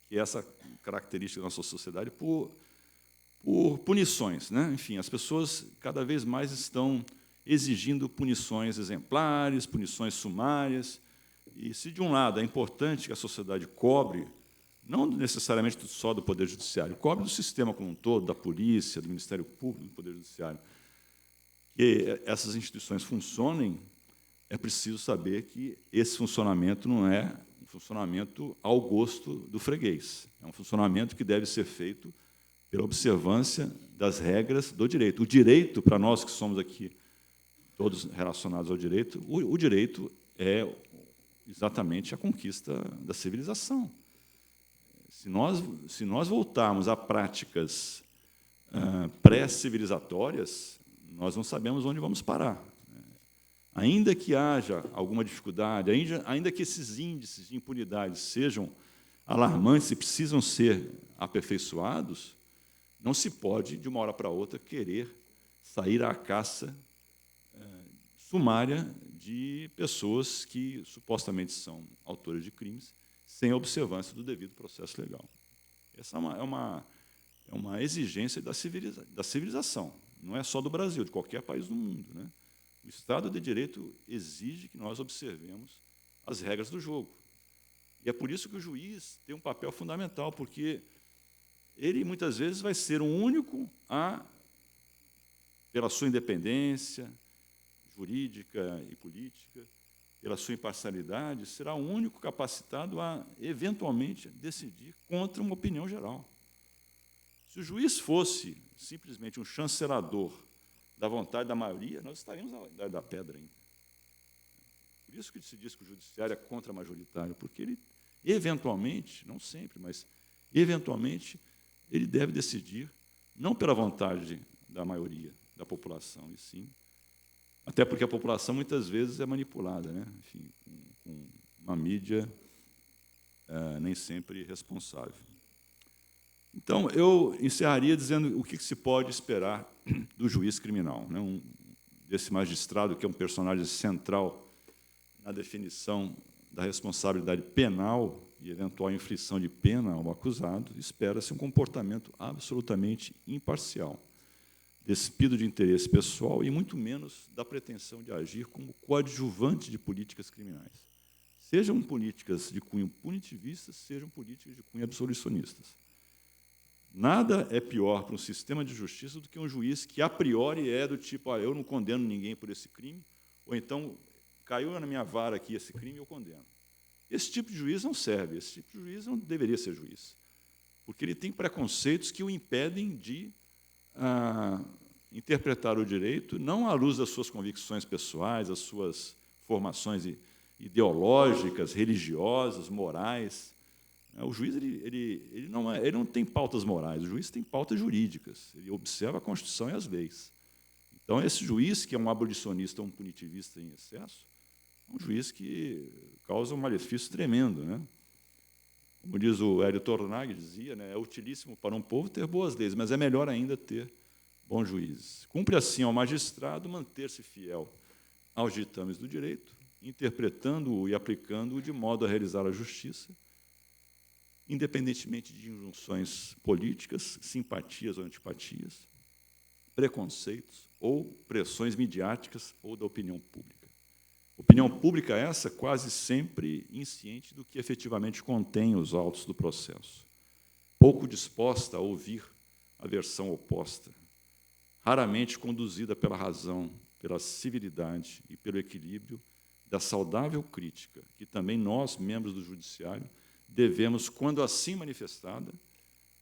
que é essa característica da nossa sociedade, por punições, né? Enfim, as pessoas cada vez mais estão exigindo punições exemplares, punições sumárias. E, se, de um lado, é importante que a sociedade cobre, não necessariamente só do Poder Judiciário, cobre do sistema como um todo, da polícia, do Ministério Público, do Poder Judiciário, que essas instituições funcionem, é preciso saber que esse funcionamento não é um funcionamento ao gosto do freguês. É um funcionamento que deve ser feito pela observância das regras do direito. O direito, para nós que somos aqui todos relacionados ao direito, o direito é exatamente a conquista da civilização. Se nós voltarmos a práticas pré-civilizatórias, nós não sabemos onde vamos parar. Ainda que haja alguma dificuldade, ainda que esses índices de impunidade sejam alarmantes e precisam ser aperfeiçoados, não se pode, de uma hora para outra, querer sair à caça sumária de pessoas que supostamente são autores de crimes sem a observância do devido processo legal. Essa é uma exigência da civilização, não é só do Brasil, de qualquer país do mundo, né? O Estado de Direito exige que nós observemos as regras do jogo. E é por isso que o juiz tem um papel fundamental, porque ele, muitas vezes, vai ser o único pela sua independência jurídica e política, pela sua imparcialidade, será o único capacitado a, eventualmente, decidir contra uma opinião geral. Se o juiz fosse simplesmente um chancelador da vontade da maioria, nós estaríamos na idade da pedra ainda. Por isso que se diz que o judiciário é contra-majoritário, porque ele, eventualmente, não sempre, mas eventualmente, ele deve decidir não pela vontade da maioria da população, e sim, até porque a população muitas vezes é manipulada, né? Enfim, com uma mídia nem sempre responsável. Então, eu encerraria dizendo o que se pode esperar do juiz criminal, né? Desse magistrado, que é um personagem central na definição da responsabilidade penal e eventual inflição de pena ao acusado, espera-se um comportamento absolutamente imparcial, despido de interesse pessoal e muito menos da pretensão de agir como coadjuvante de políticas criminais. Sejam políticas de cunho punitivistas, sejam políticas de cunho absolucionistas. Nada é pior para um sistema de justiça do que um juiz que, a priori, é do tipo, eu não condeno ninguém por esse crime, ou então, caiu na minha vara aqui esse crime, eu condeno. Esse tipo de juiz não serve, esse tipo de juiz não deveria ser juiz, porque ele tem preconceitos que o impedem de interpretar o direito, não à luz das suas convicções pessoais, das suas formações ideológicas, religiosas, morais. O juiz ele não tem pautas morais, o juiz tem pautas jurídicas, ele observa a Constituição e as leis. Então, esse juiz, que é um abolicionista ou um punitivista em excesso, é um juiz que causa um malefício tremendo, né? Como diz o Hélio Tornag, dizia, né, é utilíssimo para um povo ter boas leis, mas é melhor ainda ter bons juízes. Cumpre, assim, ao magistrado manter-se fiel aos ditames do direito, interpretando-o e aplicando-o de modo a realizar a justiça, independentemente de injunções políticas, simpatias ou antipatias, preconceitos ou pressões midiáticas ou da opinião pública. Opinião pública essa quase sempre insciente do que efetivamente contém os autos do processo, pouco disposta a ouvir a versão oposta, raramente conduzida pela razão, pela civilidade e pelo equilíbrio da saudável crítica, que também nós, membros do Judiciário, devemos, quando assim manifestada,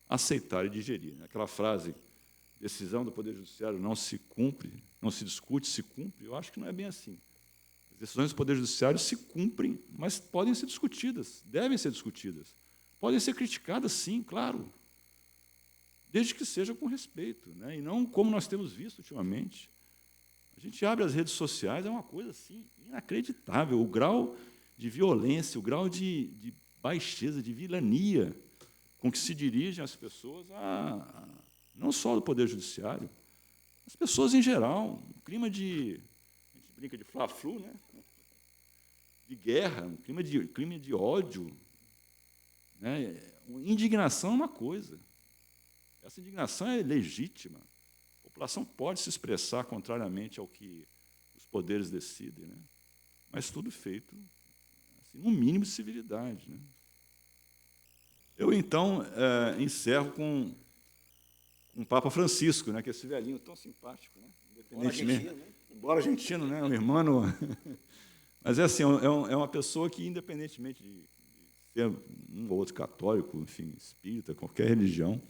aceitar e digerir. Aquela frase, decisão do Poder Judiciário não se cumpre, não se discute, se cumpre, eu acho que não é bem assim. As decisões do Poder Judiciário se cumprem, mas podem ser discutidas, devem ser discutidas. Podem ser criticadas, sim, claro, desde que seja com respeito, né? E não como nós temos visto ultimamente. A gente abre as redes sociais, é uma coisa assim, inacreditável, o grau de violência, o grau de baixeza, de vilania com que se dirigem as pessoas, não só do Poder Judiciário, as pessoas em geral, um clima de, a gente brinca de fla-flu, né? De guerra, um clima de ódio, né? Indignação é uma coisa. Essa indignação é legítima. A população pode se expressar contrariamente ao que os poderes decidem, né? Mas tudo feito, assim, no mínimo de civilidade, né? Eu, então, encerro com o Papa Francisco, né, que é esse velhinho tão simpático, né? Independentemente, embora argentino, né? Um irmão. Mas é assim, é uma pessoa que, independentemente de ser um ou outro católico, enfim, espírita, qualquer religião,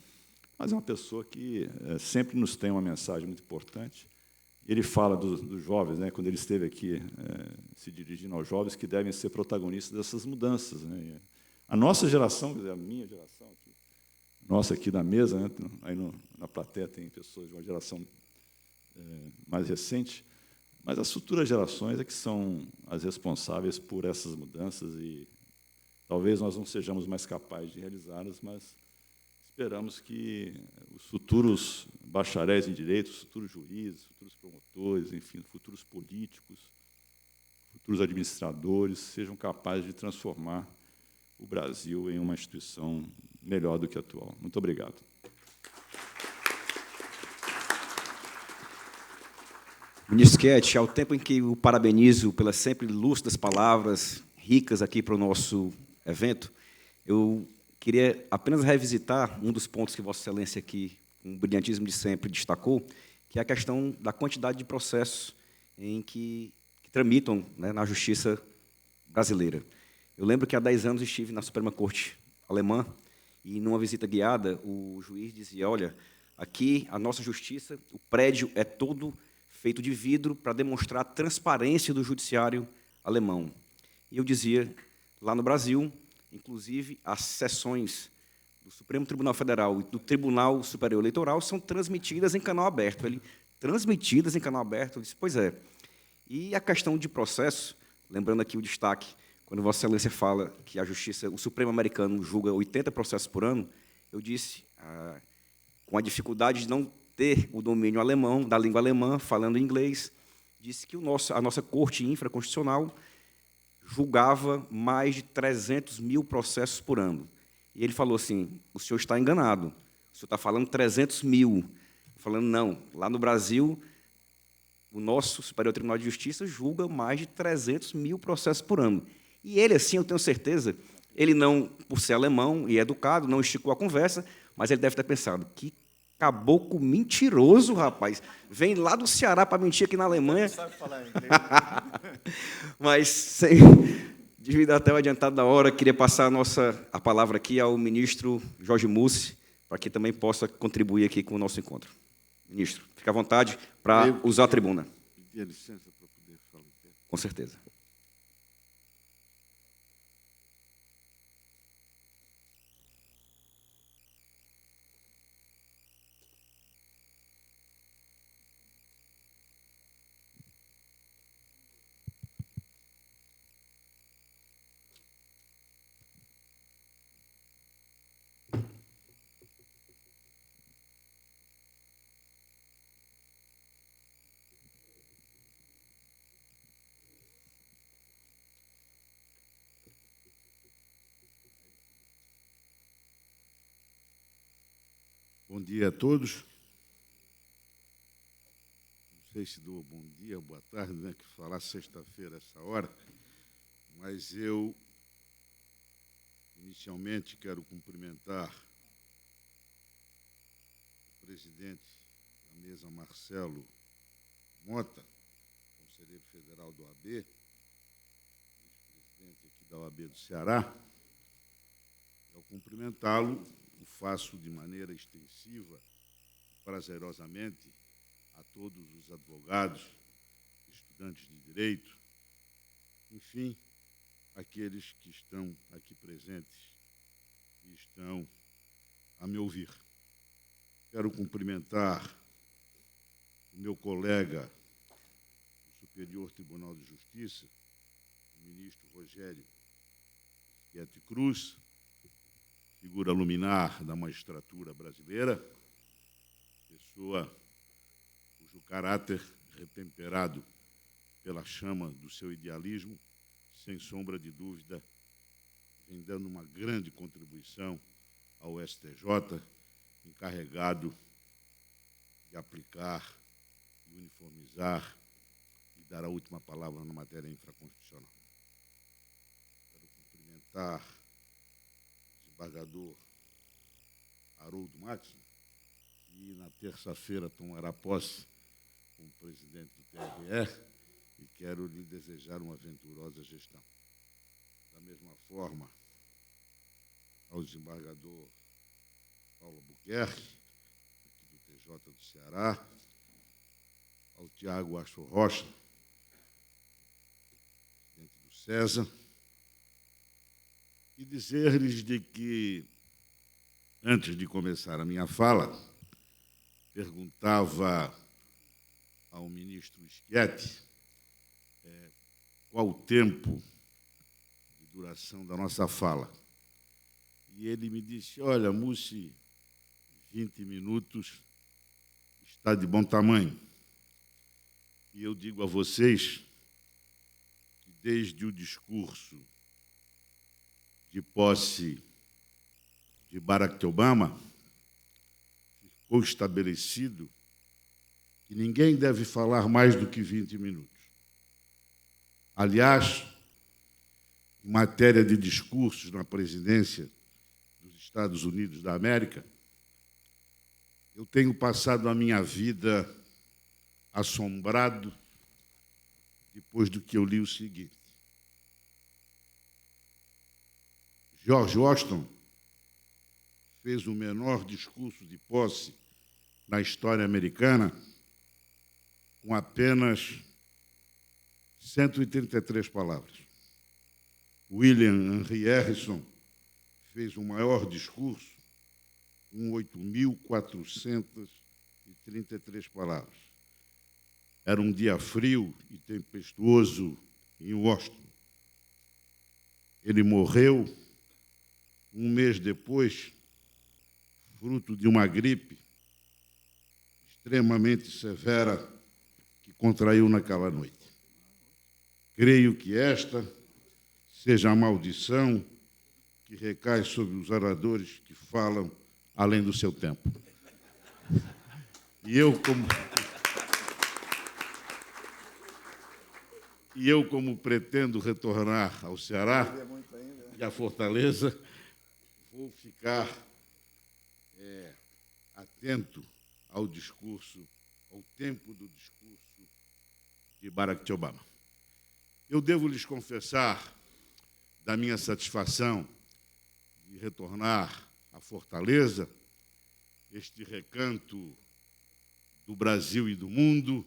mas é uma pessoa que sempre nos tem uma mensagem muito importante. Ele fala dos jovens, né, quando ele esteve aqui se dirigindo aos jovens, que devem ser protagonistas dessas mudanças, né? A nossa geração, quer dizer, a minha geração, aqui, nossa aqui da mesa, né, aí na plateia tem pessoas de uma geração mais recente, mas as futuras gerações é que são as responsáveis por essas mudanças e talvez nós não sejamos mais capazes de realizá-las, mas esperamos que os futuros bacharéis em direito, os futuros juízes, futuros promotores, enfim, futuros políticos, futuros administradores sejam capazes de transformar o Brasil em uma instituição melhor do que a atual. Muito obrigado. Ministro Schietti, ao tempo em que o parabenizo pelas sempre lúcidas palavras ricas aqui para o nosso evento, eu queria apenas revisitar um dos pontos que Vossa Excelência aqui, com o brilhantismo de sempre, destacou, que é a questão da quantidade de processos que tramitam, né, na justiça brasileira. Eu lembro que há 10 anos estive na Suprema Corte alemã e, numa visita guiada, o juiz dizia, olha, aqui a nossa justiça, o prédio é todo feito de vidro para demonstrar a transparência do judiciário alemão. E eu dizia, lá no Brasil, inclusive, as sessões do Supremo Tribunal Federal e do Tribunal Superior Eleitoral são transmitidas em canal aberto. Transmitidas em canal aberto? Eu disse, pois é. E a questão de processo, lembrando aqui o destaque, quando Vossa Excelência fala que a Justiça, o Supremo americano julga 80 processos por ano, eu disse, com a dificuldade de não ter o domínio alemão, da língua alemã, falando inglês, disse que a nossa Corte Infraconstitucional julgava mais de 300 mil processos por ano. E ele falou assim, o senhor está enganado, o senhor está falando 300 mil. Falando, não, lá no Brasil, o nosso Superior Tribunal de Justiça julga mais de 300 mil processos por ano. E ele, assim, eu tenho certeza, ele não, por ser alemão e educado, não esticou a conversa, mas ele deve ter pensado, que caboclo mentiroso, rapaz. Vem lá do Ceará para mentir aqui na Alemanha. Não sabe falar inglês. Mas, devido até o adiantado da hora, queria passar a palavra aqui ao ministro Jorge Mussi, para que também possa contribuir aqui com o nosso encontro. Ministro, fique à vontade para usar a tribuna. Pedir licença para poder falar. Com certeza. Bom dia a todos. Não sei se dou bom dia, boa tarde, né, que falar sexta-feira essa hora, mas eu, inicialmente, quero cumprimentar o presidente da mesa, Marcelo Mota, conselheiro federal do OAB, vice-presidente aqui da OAB do Ceará, Ao cumprimentá-lo, o faço de maneira extensiva e prazerosamente a todos os advogados, estudantes de direito, enfim, aqueles que estão aqui presentes e estão a me ouvir. Quero cumprimentar o meu colega do Superior Tribunal de Justiça, o ministro Rogério Schietti Cruz, figura luminar da magistratura brasileira, pessoa cujo caráter retemperado pela chama do seu idealismo, sem sombra de dúvida, vem dando uma grande contribuição ao STJ, encarregado de aplicar, de uniformizar e dar a última palavra na matéria infraconstitucional. Quero cumprimentar o desembargador Haroldo Max, que na terça-feira tomará posse como presidente do TRE, e quero lhe desejar uma venturosa gestão. Da mesma forma, ao desembargador Paulo Albuquerque, aqui do TJ do Ceará, ao Tiago Astro Rocha, presidente do CESA, e dizer-lhes de que, antes de começar a minha fala, perguntava ao ministro Schietti qual o tempo de duração da nossa fala. E ele me disse, olha, Mussi, 20 minutos está de bom tamanho. E eu digo a vocês que desde o discurso de posse de Barack Obama, ficou estabelecido que ninguém deve falar mais do que 20 minutos. Aliás, em matéria de discursos na presidência dos Estados Unidos da América, eu tenho passado a minha vida assombrado depois do que eu li o seguinte. George Washington fez o menor discurso de posse na história americana com apenas 133 palavras. William Henry Harrison fez o maior discurso com 8.433 palavras. Era um dia frio e tempestuoso em Washington. Ele morreu um mês depois, fruto de uma gripe extremamente severa que contraiu naquela noite. Creio que esta seja a maldição que recai sobre os oradores que falam além do seu tempo. E eu, como pretendo retornar ao Ceará e à Fortaleza, vou ficar atento ao discurso, ao tempo do discurso de Barack Obama. Eu devo lhes confessar da minha satisfação de retornar à Fortaleza, este recanto do Brasil e do mundo,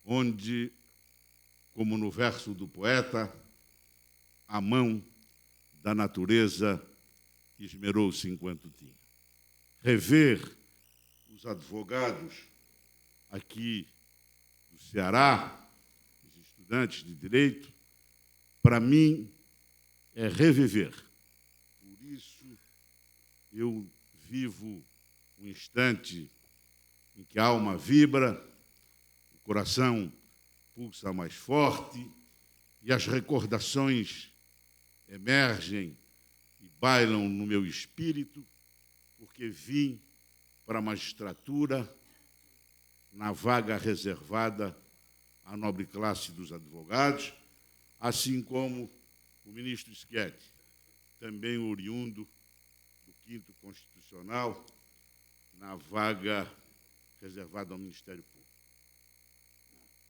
onde, como no verso do poeta, a mão da natureza esmerou-se enquanto tinha. Rever os advogados aqui do Ceará, os estudantes de direito, para mim é reviver. Por isso, eu vivo um instante em que a alma vibra, o coração pulsa mais forte e as recordações emergem e bailam no meu espírito, porque vim para a magistratura na vaga reservada à nobre classe dos advogados, assim como o ministro Schietti, também oriundo do 5º Constitucional, na vaga reservada ao Ministério Público.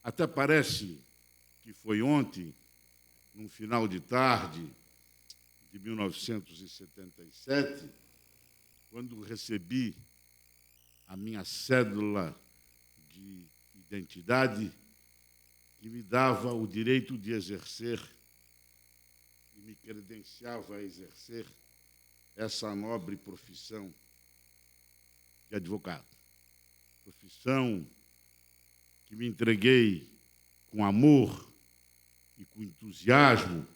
Até parece que foi ontem, num final de tarde de 1977, quando recebi a minha cédula de identidade, que me dava o direito de exercer e me credenciava a exercer essa nobre profissão de advogado. Profissão que me entreguei com amor e com entusiasmo,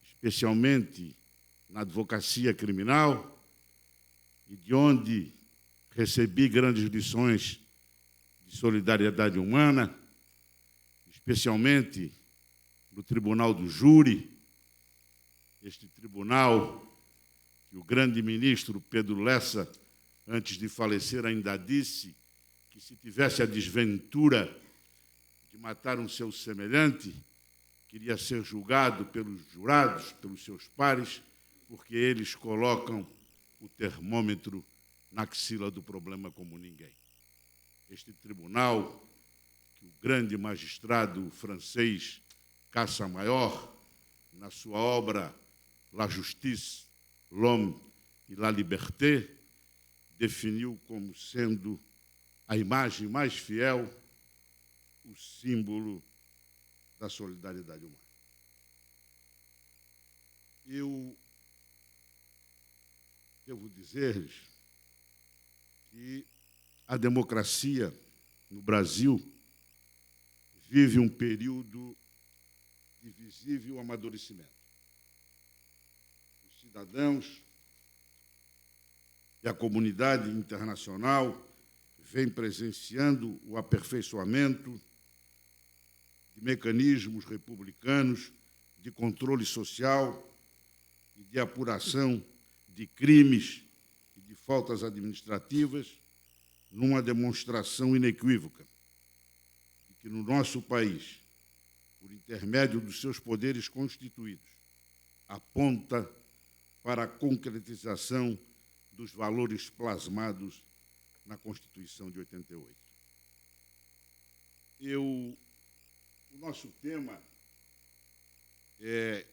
especialmente na advocacia criminal, e de onde recebi grandes lições de solidariedade humana, especialmente no Tribunal do Júri, este tribunal que o grande ministro Pedro Lessa, antes de falecer, ainda disse que, se tivesse a desventura de matar um seu semelhante, queria ser julgado pelos jurados, pelos seus pares, porque eles colocam o termômetro na axila do problema como ninguém. Este tribunal, que o grande magistrado francês Cassamaior, na sua obra La Justice, l'Homme et la Liberté, definiu como sendo a imagem mais fiel, o símbolo da solidariedade humana. Eu devo dizer-lhes que a democracia no Brasil vive um período de visível amadurecimento. Os cidadãos e a comunidade internacional vêm presenciando o aperfeiçoamento de mecanismos republicanos de controle social e de apuração de crimes e de faltas administrativas, numa demonstração inequívoca de que no nosso país, por intermédio dos seus poderes constituídos, aponta para a concretização dos valores plasmados na Constituição de 88. O nosso tema é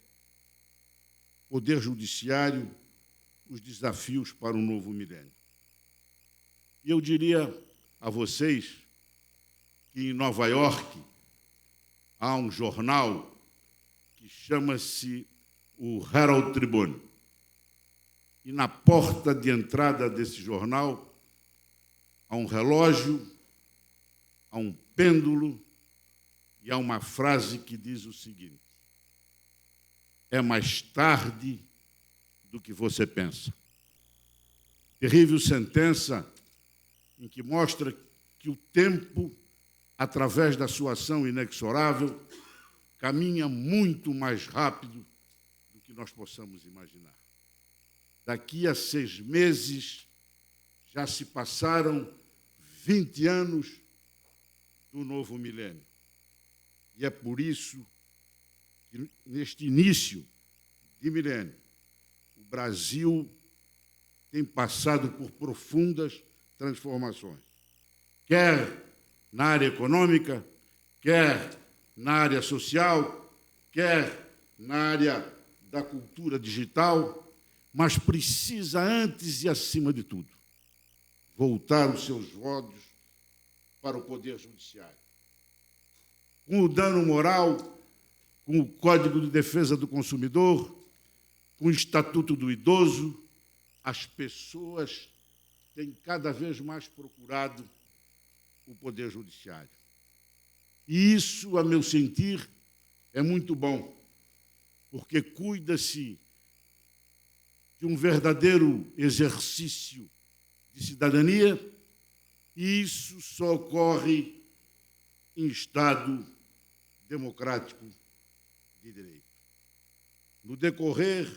Poder Judiciário, os desafios para o novo milênio. E eu diria a vocês que em Nova York há um jornal que chama-se o Herald Tribune. E na porta de entrada desse jornal há um relógio, há um pêndulo e há uma frase que diz o seguinte: é mais tarde do que você pensa. Terrível sentença em que mostra que o tempo, através da sua ação inexorável, caminha muito mais rápido do que nós possamos imaginar. Daqui a 6 meses, já se passaram 20 anos do novo milênio. E é por isso que, neste início de milênio, o Brasil tem passado por profundas transformações, quer na área econômica, quer na área social, quer na área da cultura digital, mas precisa, antes e acima de tudo, voltar os seus olhos para o Poder Judiciário. Com o dano moral, com o Código de Defesa do Consumidor, com o Estatuto do Idoso, as pessoas têm cada vez mais procurado o Poder Judiciário. E isso, a meu sentir, é muito bom, porque cuida-se de um verdadeiro exercício de cidadania, e isso só ocorre em Estado democrático de direito. No decorrer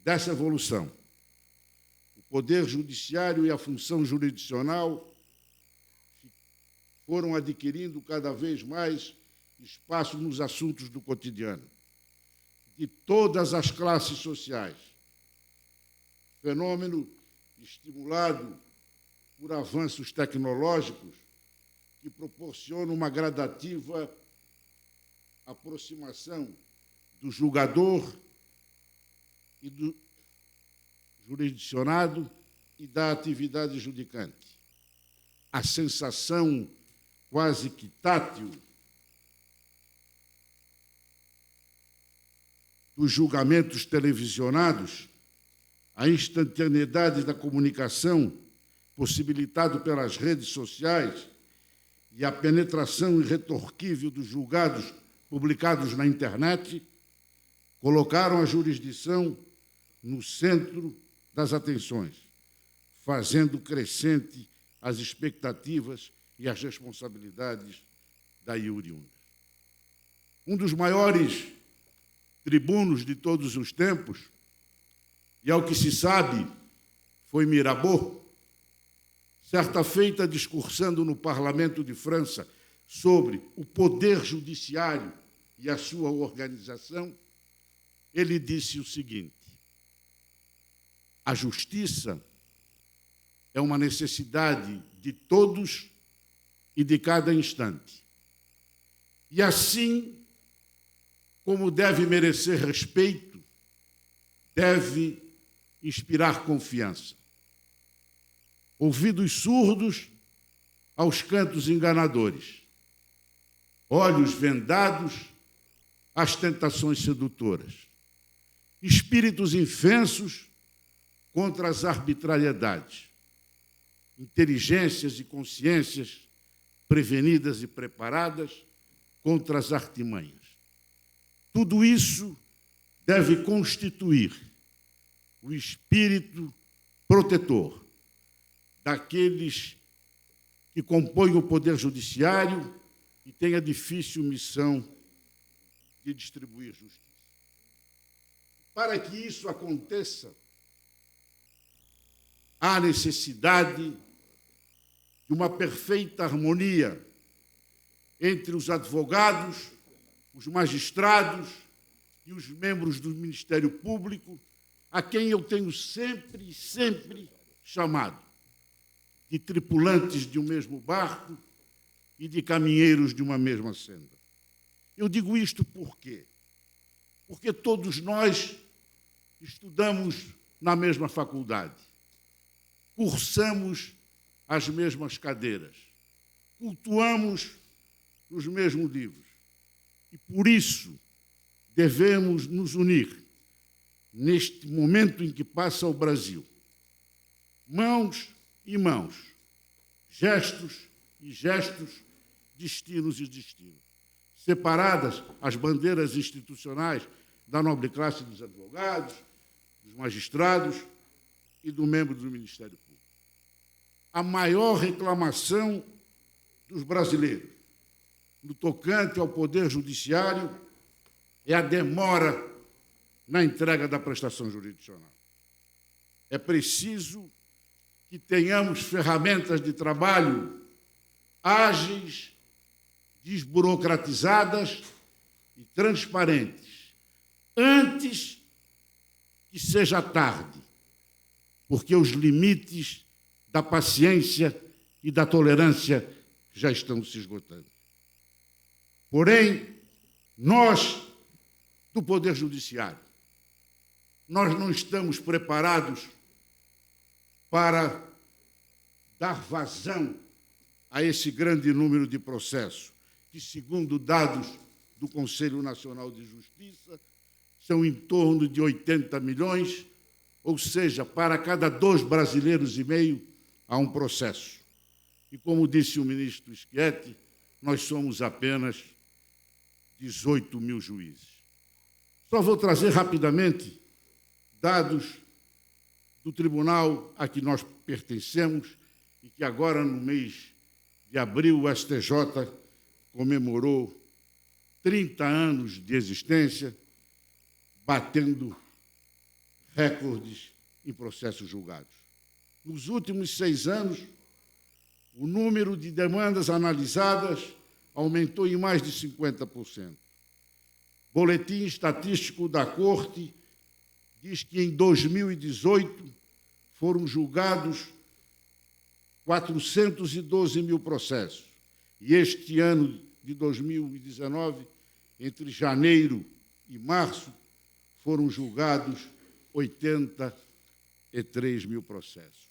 dessa evolução, o Poder Judiciário e a função jurisdicional foram adquirindo cada vez mais espaço nos assuntos do cotidiano, de todas as classes sociais. Fenômeno estimulado por avanços tecnológicos que proporcionam uma gradativa aproximação do julgador e do jurisdicionado e da atividade judicante. A sensação quase que tátil dos julgamentos televisionados, a instantaneidade da comunicação, possibilitado pelas redes sociais, e a penetração irretorquível dos julgados publicados na internet, colocaram a jurisdição no centro das atenções, fazendo crescente as expectativas e as responsabilidades daí oriundas. Um dos maiores tribunos de todos os tempos, e ao que se sabe, foi Mirabeau, certa feita, discursando no Parlamento de França sobre o poder judiciário e a sua organização, ele disse o seguinte: a justiça é uma necessidade de todos e de cada instante. E assim como deve merecer respeito, deve inspirar confiança. Ouvidos surdos aos cantos enganadores, olhos vendados às tentações sedutoras, espíritos infensos contra as arbitrariedades, inteligências e consciências prevenidas e preparadas contra as artimanhas. Tudo isso deve constituir o espírito protetor daqueles que compõem o Poder Judiciário e têm a difícil missão de distribuir justiça. Para que isso aconteça, há necessidade de uma perfeita harmonia entre os advogados, os magistrados e os membros do Ministério Público, a quem eu tenho sempre chamado de tripulantes de um mesmo barco e de caminheiros de uma mesma senda. Eu digo isto por quê? Porque todos nós estudamos na mesma faculdade, cursamos as mesmas cadeiras, cultuamos os mesmos livros. E, por isso, devemos nos unir neste momento em que passa o Brasil. Mãos e mãos, gestos e gestos, destinos e destinos. Separadas as bandeiras institucionais da nobre classe dos advogados, dos magistrados e do membro do Ministério Público. A maior reclamação dos brasileiros no tocante ao Poder Judiciário é a demora na entrega da prestação jurisdicional. É preciso que tenhamos ferramentas de trabalho ágeis, desburocratizadas e transparentes, antes que seja tarde, porque os limites da paciência e da tolerância já estão se esgotando. Porém, nós, do Poder Judiciário, nós não estamos preparados para dar vazão a esse grande número de processos, que, segundo dados do Conselho Nacional de Justiça, são em torno de 80 milhões, ou seja, para cada 2 brasileiros e meio há um processo. E, como disse o ministro Schietti, nós somos apenas 18 mil juízes. Só vou trazer rapidamente dados do tribunal a que nós pertencemos e que agora, no mês de abril, o STJ comemorou 30 anos de existência, batendo recordes em processos julgados. Nos últimos 6 anos, o número de demandas analisadas aumentou em mais de 50%. Boletim estatístico da Corte diz que em 2018 foram julgados 412 mil processos. E este ano de 2019, entre janeiro e março, foram julgados 83 mil processos.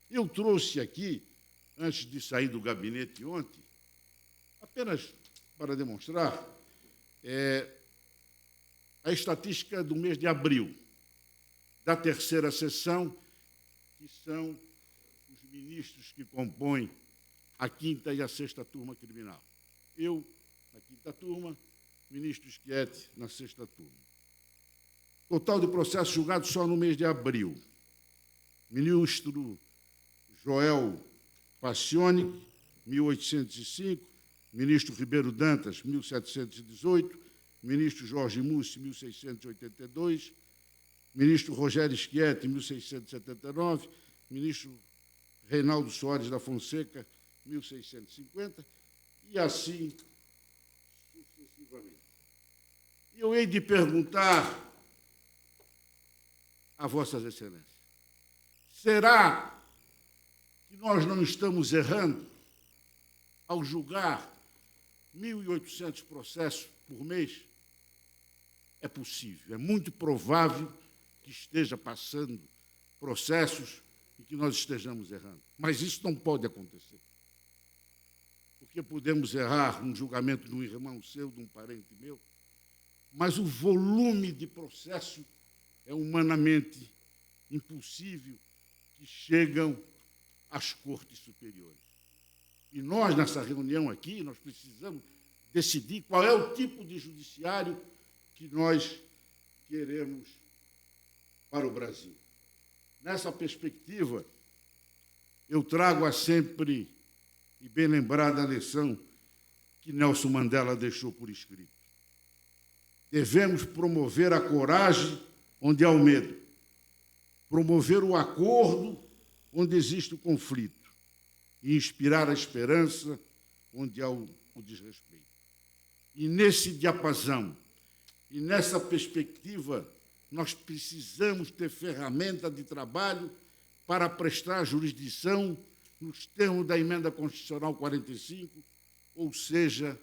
Eu trouxe aqui, antes de sair do gabinete ontem, apenas para demonstrar, a estatística do mês de abril, da terceira sessão, que são os ministros que compõem a quinta e a sexta turma criminal. Eu, na quinta turma, ministro Schietti, na sexta turma. Total de processos julgados só no mês de abril. Ministro Joel Pacioni, 1.805, ministro Ribeiro Dantas, 1.718, ministro Jorge Mussi, 1.682, ministro Rogério Schietti, 1.679, ministro Reinaldo Soares da Fonseca, 1.650, e assim sucessivamente. E eu hei de perguntar a Vossas Excelências, será que nós não estamos errando ao julgar 1.800 processos por mês? É possível, é muito provável que esteja passando processos e que nós estejamos errando. Mas isso não pode acontecer. Porque podemos errar um julgamento de um irmão seu, de um parente meu, mas o volume de processo é humanamente impossível que chegam às cortes superiores. E nós, nessa reunião aqui, nós precisamos decidir qual é o tipo de judiciário que nós queremos para o Brasil. Nessa perspectiva, eu trago a sempre e bem lembrada a lição que Nelson Mandela deixou por escrito. Devemos promover a coragem onde há o medo, promover o acordo onde existe o conflito e inspirar a esperança onde há o desrespeito. E nesse diapasão e nessa perspectiva, nós precisamos ter ferramenta de trabalho para prestar jurisdição nos termos da Emenda Constitucional 45, ou seja,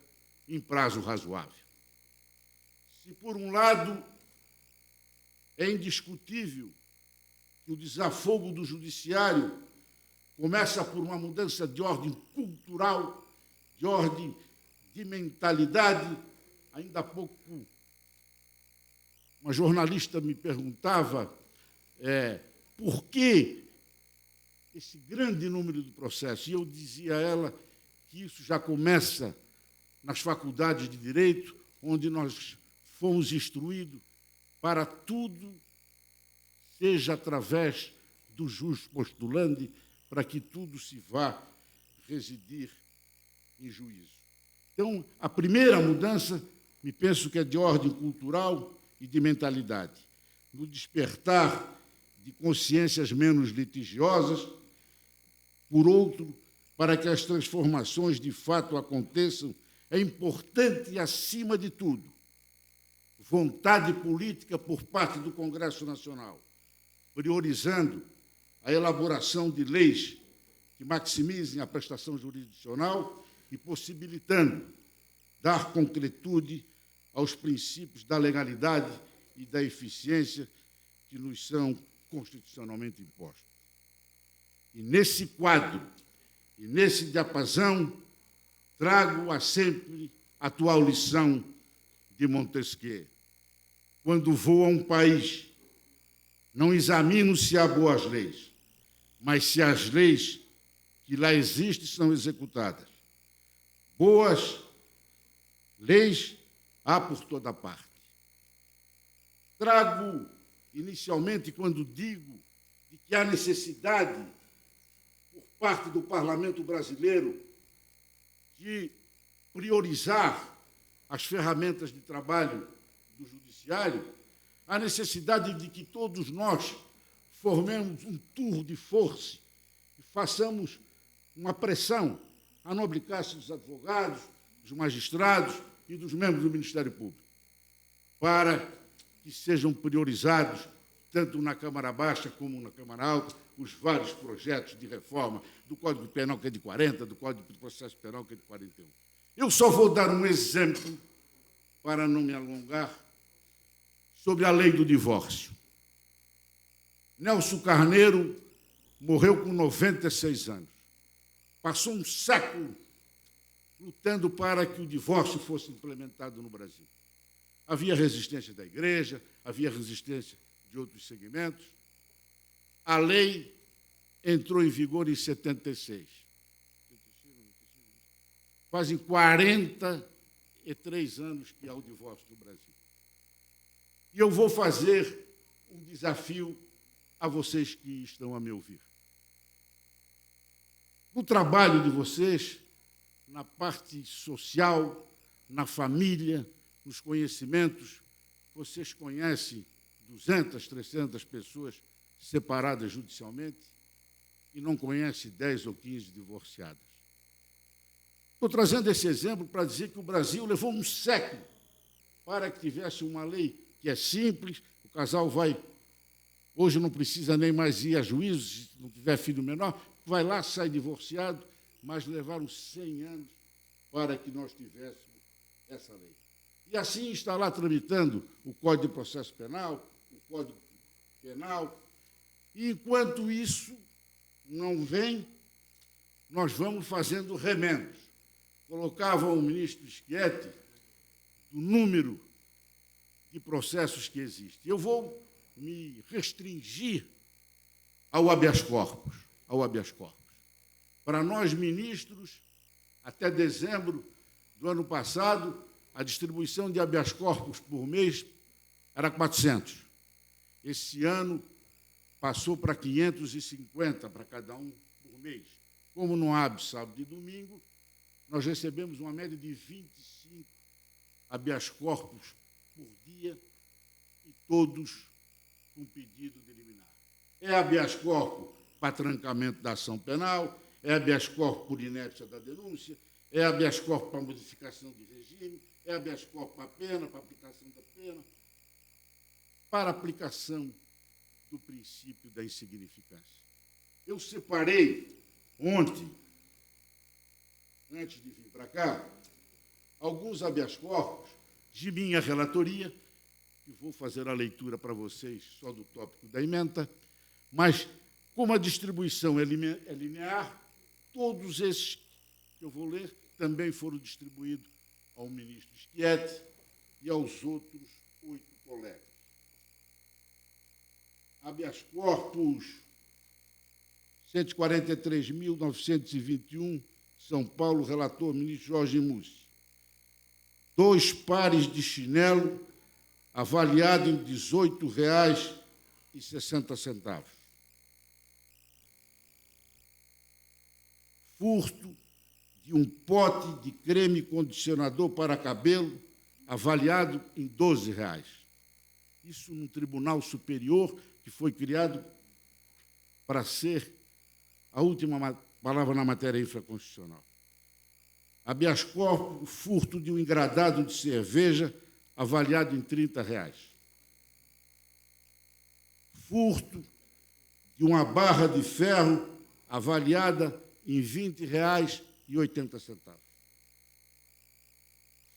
em prazo razoável. Se, por um lado, é indiscutível que o desafogo do judiciário começa por uma mudança de ordem cultural, de ordem de mentalidade. Ainda há pouco, uma jornalista me perguntava por que esse grande número de processos. E eu dizia a ela que isso já começa nas faculdades de Direito, onde nós fomos instruídos para tudo seja através do jus postulandi, para que tudo se vá residir em juízo. Então, a primeira mudança, me penso que é de ordem cultural e de mentalidade, no despertar de consciências menos litigiosas. Por outro, para que as transformações de fato aconteçam, é importante, acima de tudo, vontade política por parte do Congresso Nacional, priorizando a elaboração de leis que maximizem a prestação jurisdicional e possibilitando dar concretude aos princípios da legalidade e da eficiência que nos são constitucionalmente impostos. E nesse quadro, e nesse diapasão, trago a sempre atual lição de Montesquieu. Quando vou a um país, não examino se há boas leis, mas se as leis que lá existem são executadas. Boas leis há por toda parte. Trago, inicialmente, quando digo de que há necessidade, por parte do Parlamento brasileiro, de priorizar as ferramentas de trabalho do Judiciário, a necessidade de que todos nós formemos um tour de força e façamos uma pressão à nobre classe dos advogados, dos magistrados e dos membros do Ministério Público, para que sejam priorizados, tanto na Câmara Baixa como na Câmara Alta, os vários projetos de reforma do Código Penal, que é de 40, do Código de Processo Penal, que é de 41. Eu só vou dar um exemplo, para não me alongar, sobre a lei do divórcio. Nelson Carneiro morreu com 96 anos. Passou um século lutando para que o divórcio fosse implementado no Brasil. Havia resistência da igreja, havia resistência de outros segmentos. A lei entrou em vigor em 76. Fazem 43 anos que há o divórcio no Brasil. E eu vou fazer um desafio a vocês que estão a me ouvir. No trabalho de vocês, na parte social, na família, nos conhecimentos, vocês conhecem 200, 300 pessoas separadas judicialmente e não conhecem 10 ou 15 divorciadas. Estou trazendo esse exemplo para dizer que o Brasil levou um século para que tivesse uma lei que é simples, o casal vai... Hoje não precisa nem mais ir a juízo, se não tiver filho menor, vai lá, sai divorciado, mas levaram 100 anos para que nós tivéssemos essa lei. E assim está lá tramitando o Código de Processo Penal, o Código Penal, e enquanto isso não vem, nós vamos fazendo remendos. Colocava o ministro Schietti do número de processos que existem. Eu vou me restringir ao habeas corpus. Para nós, ministros, até dezembro do ano passado, a distribuição de habeas corpus por mês era 400. Esse ano passou para 550 para cada um por mês. Como não abre sábado e domingo, nós recebemos uma média de 25 habeas corpus por dia e todos com pedido de liminar. É habeas corpus para trancamento da ação penal, é habeas corpus por inépcia da denúncia, é habeas corpus para modificação de regime, é habeas corpus para pena, para aplicação da pena, para aplicação do princípio da insignificância. Eu separei ontem, antes de vir para cá, alguns habeas corpus de minha relatoria, que vou fazer a leitura para vocês só do tópico da ementa, mas, como a distribuição é linear, todos esses que eu vou ler também foram distribuídos ao ministro Schietti e aos outros 8 colegas. Habeas corpus 143.921, São Paulo, relator ministro Jorge Mussi. 2 pares de chinelo, avaliado em R$ 18,60. Furto de um pote de creme condicionador para cabelo, avaliado em R$ 12. Isso num tribunal superior que foi criado para ser a última palavra na matéria infraconstitucional. Habeas corpus, furto de um engradado de cerveja, avaliado em R$ 30. Furto de uma barra de ferro, avaliada em R$ 20,80.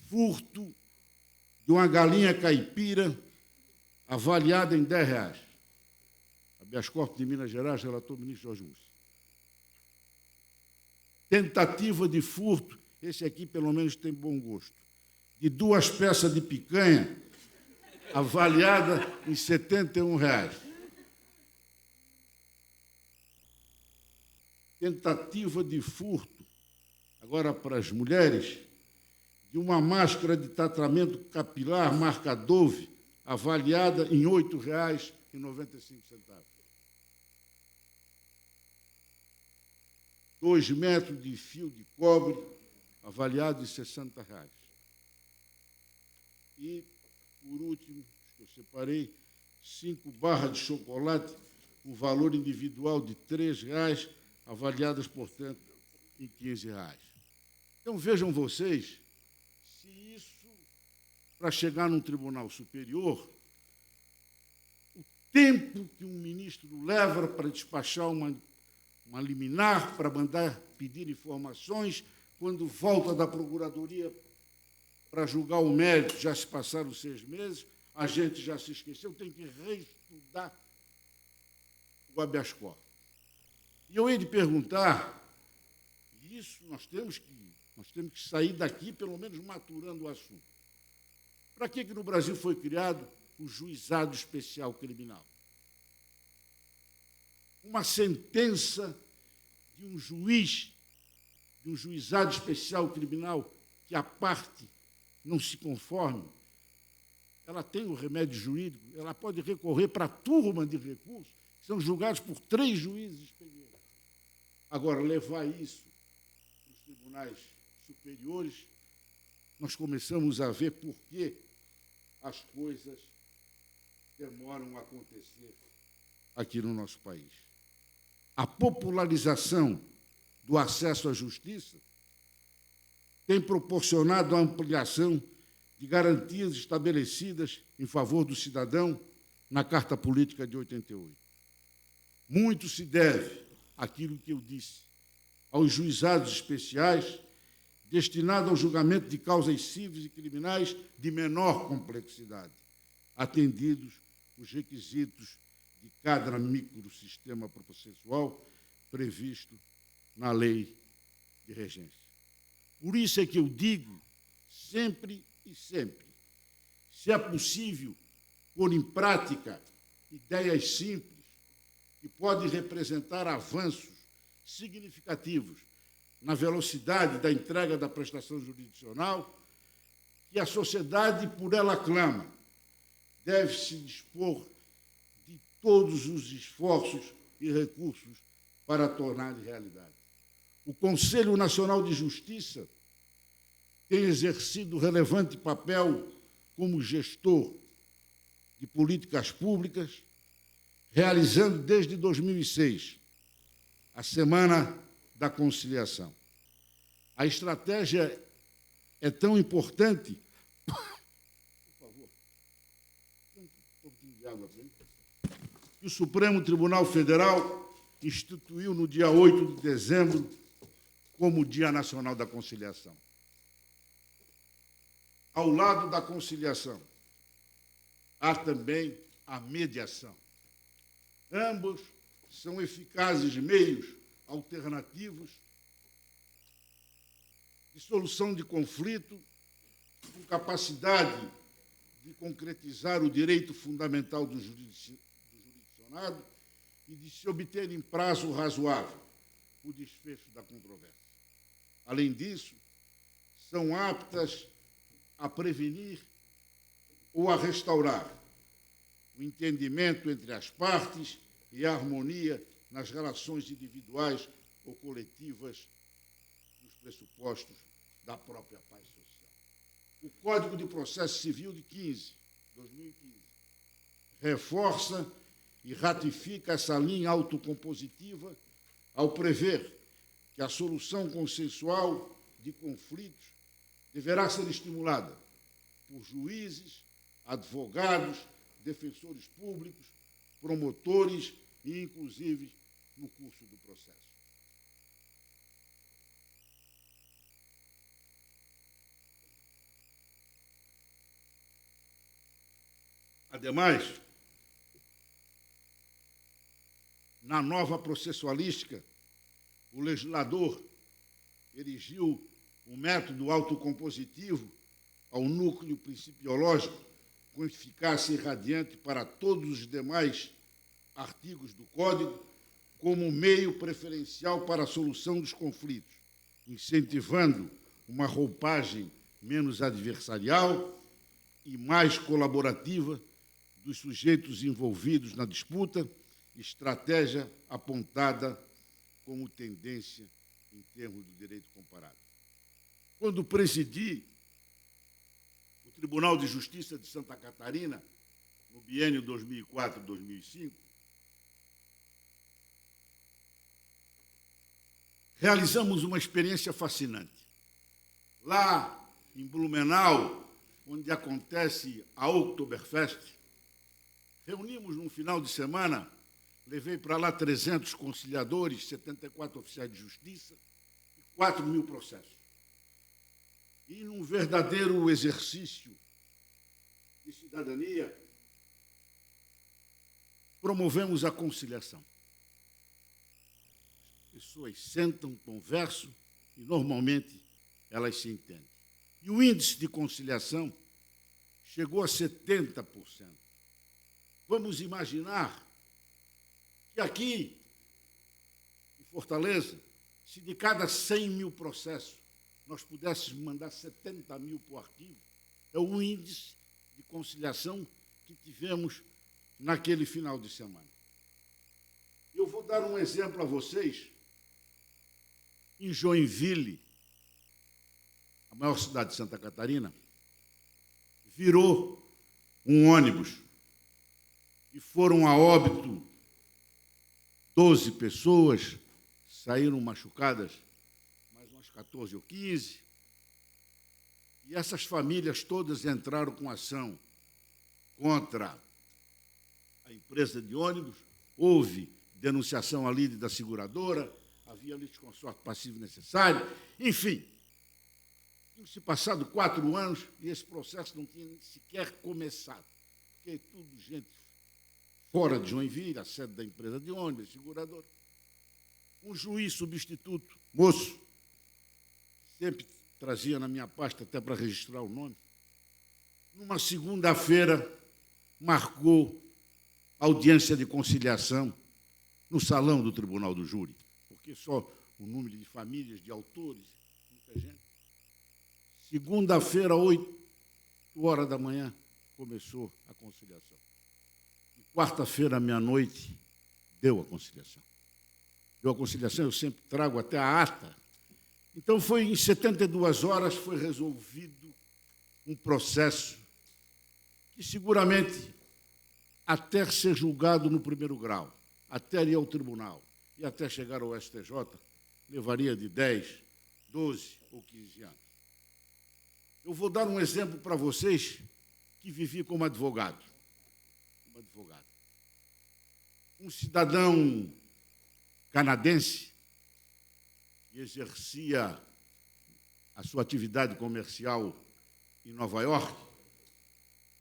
Furto de uma galinha caipira, avaliada em R$ 10. Habeas corpus de Minas Gerais, relator ministro Jorge Mussi. Tentativa de furto, esse aqui pelo menos tem bom gosto, de 2 peças de picanha, avaliada em R$ 71. Tentativa de furto, agora para as mulheres, de uma máscara de tratamento capilar marca Dove, avaliada em R$ 8,95. 2 metros de fio de cobre, avaliado em R$ 60. E, por último, eu separei 5 barras de chocolate com valor individual de R$ 3, avaliadas, portanto, em R$ 15. Então, vejam vocês, se isso, para chegar num tribunal superior, o tempo que um ministro leva para despachar uma liminar, para mandar pedir informações, quando volta da Procuradoria para julgar o mérito, já se passaram 6 meses, a gente já se esqueceu, tem que reestudar o habeas corpus. E eu hei de perguntar, e isso nós temos que sair daqui, pelo menos maturando o assunto. Para que no Brasil foi criado o Juizado Especial Criminal? Uma sentença de um juiz, de um Juizado Especial Criminal, que a parte não se conforme, ela tem o remédio jurídico, ela pode recorrer para a turma de recursos, que são julgados por 3 juízes experientes. Agora, levar isso para os tribunais superiores, nós começamos a ver por que as coisas demoram a acontecer aqui no nosso país. A popularização do acesso à justiça tem proporcionado a ampliação de garantias estabelecidas em favor do cidadão na Carta Política de 88. Muito se deve àquilo que eu disse, aos juizados especiais destinados ao julgamento de causas cíveis e criminais de menor complexidade, atendidos os requisitos de cada microsistema processual previsto na lei de regência. Por isso é que eu digo, sempre e sempre, se é possível pôr em prática ideias simples que podem representar avanços significativos na velocidade da entrega da prestação jurisdicional, que a sociedade por ela clama, deve se dispor de todos os esforços e recursos para tornar realidade. O Conselho Nacional de Justiça tem exercido relevante papel como gestor de políticas públicas, realizando desde 2006 a Semana da Conciliação. A estratégia é tão importante. Por favor, um pouquinho de água para mim. Que o Supremo Tribunal Federal instituiu no dia 8 de dezembro como Dia Nacional da Conciliação. Ao lado da conciliação, há também a mediação. Ambos são eficazes meios alternativos de solução de conflito, com capacidade de concretizar o direito fundamental do jurisdicionado e de se obter em prazo razoável o desfecho da controvérsia. Além disso, são aptas a prevenir ou a restaurar o entendimento entre as partes e a harmonia nas relações individuais ou coletivas nos pressupostos da própria paz social. O Código de Processo Civil de 2015, reforça e ratifica essa linha autocompositiva ao prever que a solução consensual de conflitos deverá ser estimulada por juízes, advogados, defensores públicos, promotores e, inclusive, no curso do processo. Ademais, na nova processualística, o legislador erigiu o método autocompositivo ao núcleo principiológico com eficácia irradiante para todos os demais artigos do Código como meio preferencial para a solução dos conflitos, incentivando uma roupagem menos adversarial e mais colaborativa dos sujeitos envolvidos na disputa, estratégia apontada como tendência em termos do direito comparado. Quando presidi o Tribunal de Justiça de Santa Catarina, no biênio 2004-2005, realizamos uma experiência fascinante. Lá, em Blumenau, onde acontece a Oktoberfest, reunimos num final de semana, levei para lá 300 conciliadores, 74 oficiais de justiça e 4.000 processos. E, num verdadeiro exercício de cidadania, promovemos a conciliação. pessoas sentam, conversam e, normalmente, elas se entendem. E o índice de conciliação chegou a 70%. Vamos imaginar que aqui, em Fortaleza, se de cada 100 mil processos nós pudéssemos mandar 70 mil para o arquivo, é o índice de conciliação que tivemos naquele final de semana. Eu vou dar um exemplo a vocês. Em Joinville, a maior cidade de Santa Catarina, virou um ônibus e foram a óbito 12 pessoas, saíram machucadas, mais umas 14 ou 15, e essas famílias todas entraram com ação contra a empresa de ônibus, houve denunciação ali da seguradora, havia litisconsorte passivo necessário, enfim. Tinham-se passado 4 anos e esse processo não tinha sequer começado, porque tudo gente fora de Joinville, a sede da empresa de ônibus, seguradora. Um juiz substituto, moço, sempre trazia na minha pasta até para registrar o nome, numa segunda-feira marcou audiência de conciliação no salão do Tribunal do Júri, porque só o número de famílias, de autores, muita gente. Segunda-feira, 8h da manhã, começou a conciliação. E quarta-feira, meia-noite, deu a conciliação. Deu a conciliação, eu sempre trago até a ata. Então, foi em 72 horas, foi resolvido um processo que, seguramente, até ser julgado no primeiro grau, até ir ao tribunal e até chegar ao STJ, levaria de 10, 12 ou 15 anos. Eu vou dar um exemplo para vocês que vivi como advogado. Um cidadão canadense que exercia a sua atividade comercial em Nova York,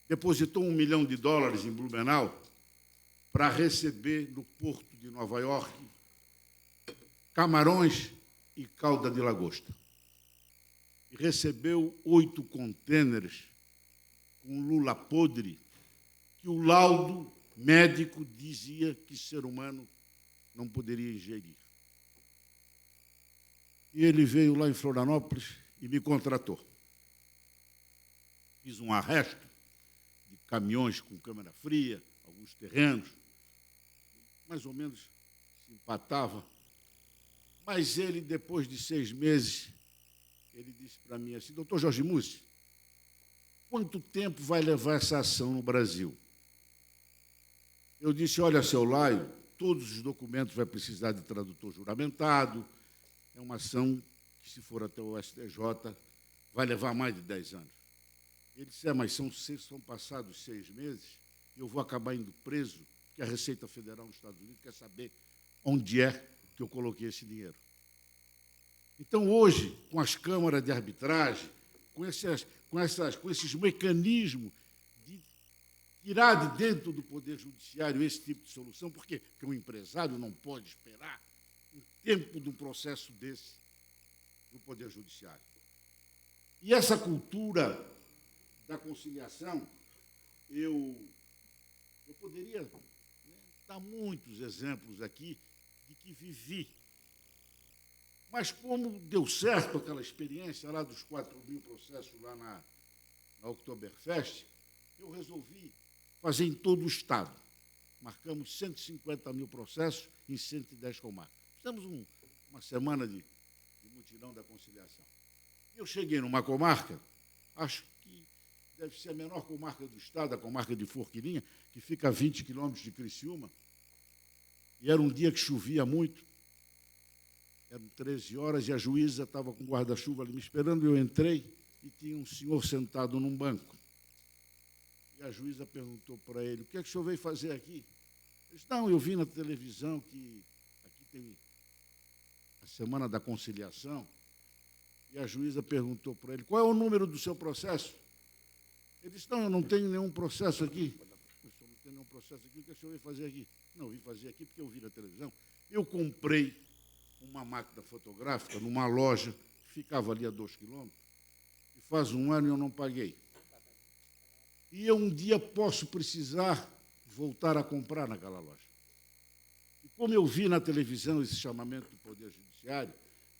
depositou $1 milhão em Blumenau para receber no porto de Nova York camarões e calda de lagosta. E recebeu 8 contêineres com lula podre que o laudo médico dizia que ser humano não poderia ingerir. E ele veio lá em Florianópolis e me contratou. Fiz um arresto de caminhões com câmara fria, alguns terrenos, mais ou menos se empatava. Mas ele, depois de 6 meses, ele disse para mim assim: doutor Jorge Mussi, quanto tempo vai levar essa ação no Brasil? Eu disse: olha, seu Laio, todos os documentos vai precisar de tradutor juramentado, é uma ação que, se for até o STJ, vai levar mais de 10 anos. Ele disse: mas são passados 6 meses e eu vou acabar indo preso, porque a Receita Federal nos Estados Unidos quer saber onde é que eu coloquei esse dinheiro. Então, hoje, com as câmaras de arbitragem, com esses mecanismos de tirar de dentro do Poder Judiciário esse tipo de solução, por quê? Porque um empresário não pode esperar o tempo de um processo desse no Poder Judiciário. E essa cultura da conciliação, eu poderia dar muitos exemplos aqui de que vivi. Mas como deu certo aquela experiência lá dos 4.000 processos lá na Oktoberfest, eu resolvi fazer em todo o Estado. Marcamos 150 mil processos em 110 comarcas. Fizemos uma semana de mutirão da conciliação. Eu cheguei numa comarca, acho que deve ser a menor comarca do Estado, a comarca de Forquilinha, que fica a 20 quilômetros de Criciúma, e era um dia que chovia muito. Eram 13 horas e a juíza estava com o guarda-chuva ali me esperando. Eu entrei e tinha um senhor sentado num banco. E a juíza perguntou para ele: o que é que o senhor veio fazer aqui? Ele disse: não, eu vi na televisão que aqui tem a Semana da Conciliação. E a juíza perguntou para ele: qual é o número do seu processo? Ele disse: não, eu não tenho nenhum processo aqui. O senhor não tem nenhum processo aqui, o que o senhor veio fazer aqui? Não, eu vim fazer aqui porque eu vi na televisão. Eu comprei uma máquina fotográfica numa loja que ficava ali a 2 quilômetros, e faz 1 ano eu não paguei. E eu um dia posso precisar voltar a comprar naquela loja. E como eu vi na televisão esse chamamento do Poder Judiciário,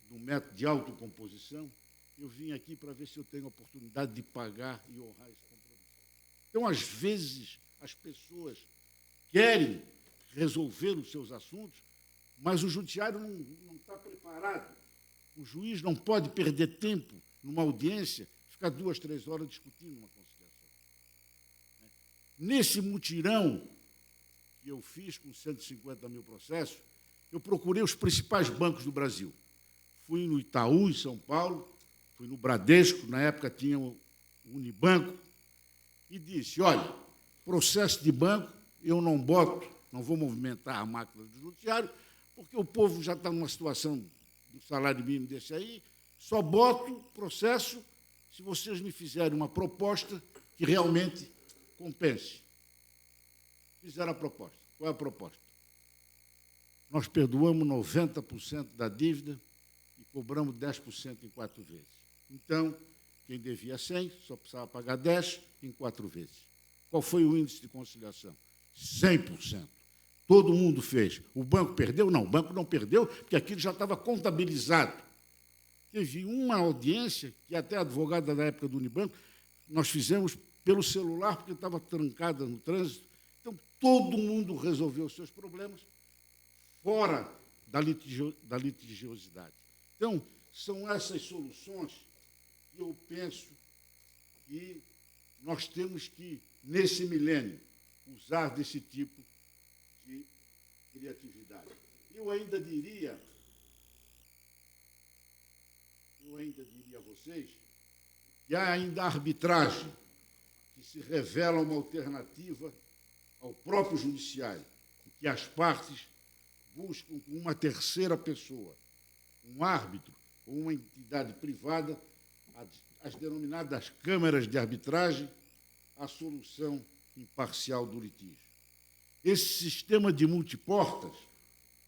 do método de autocomposição, eu vim aqui para ver se eu tenho a oportunidade de pagar e honrar esse compromisso. Então, às vezes, as pessoas querem resolver os seus assuntos, mas o judiciário não está preparado. O juiz não pode perder tempo numa audiência, ficar 2, 3 horas discutindo uma conciliação. Nesse mutirão que eu fiz com 150 mil processos, eu procurei os principais bancos do Brasil. Fui no Itaú, em São Paulo, fui no Bradesco, na época tinha o Unibanco, e disse, olha, processo de banco eu não boto, não vou movimentar a máquina do judiciário, porque o povo já está numa situação do salário mínimo desse aí, só boto processo se vocês me fizerem uma proposta que realmente compense. Fizeram a proposta. Qual é a proposta? Nós perdoamos 90% da dívida e cobramos 10% em 4 vezes. Então, quem devia 100 só precisava pagar 10 em 4 vezes. Qual foi o índice de conciliação? 100%. Todo mundo fez. O banco perdeu? Não, o banco não perdeu, porque aquilo já estava contabilizado. Teve uma audiência, que até a advogada da época do Unibanco, nós fizemos pelo celular, porque estava trancada no trânsito. Então, todo mundo resolveu os seus problemas fora da litigiosidade. Então, são essas soluções que eu penso que nós temos que, nesse milênio, usar desse tipo de criatividade. Eu ainda diria a vocês que há ainda a arbitragem, que se revela uma alternativa ao próprio judiciário, em que as partes buscam com uma terceira pessoa, um árbitro ou uma entidade privada, as denominadas câmaras de arbitragem, a solução imparcial do litígio. Esse sistema de multiportas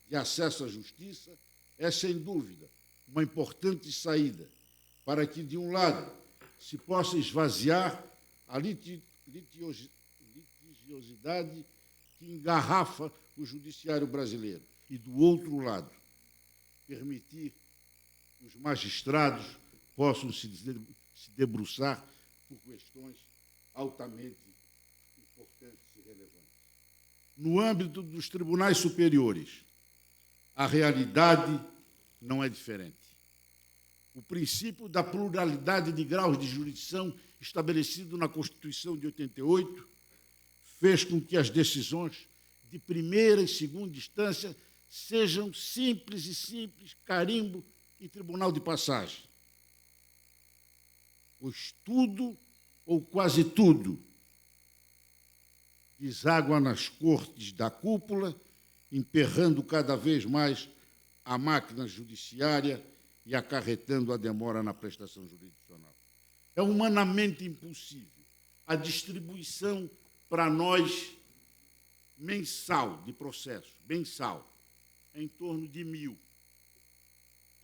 de acesso à justiça é, sem dúvida, uma importante saída para que, de um lado, se possa esvaziar a litigiosidade que engarrafa o judiciário brasileiro e, do outro lado, permitir que os magistrados possam se debruçar por questões altamente importantes e relevantes. No âmbito dos tribunais superiores, a realidade não é diferente. O princípio da pluralidade de graus de jurisdição estabelecido na Constituição de 88 fez com que as decisões de primeira e segunda instância sejam simples, carimbo e tribunal de passagem. Pois tudo, ou quase tudo, deságua nas cortes da cúpula, emperrando cada vez mais a máquina judiciária e acarretando a demora na prestação jurisdicional. É humanamente impossível a distribuição para nós mensal de processo, mensal, em torno de 1.000.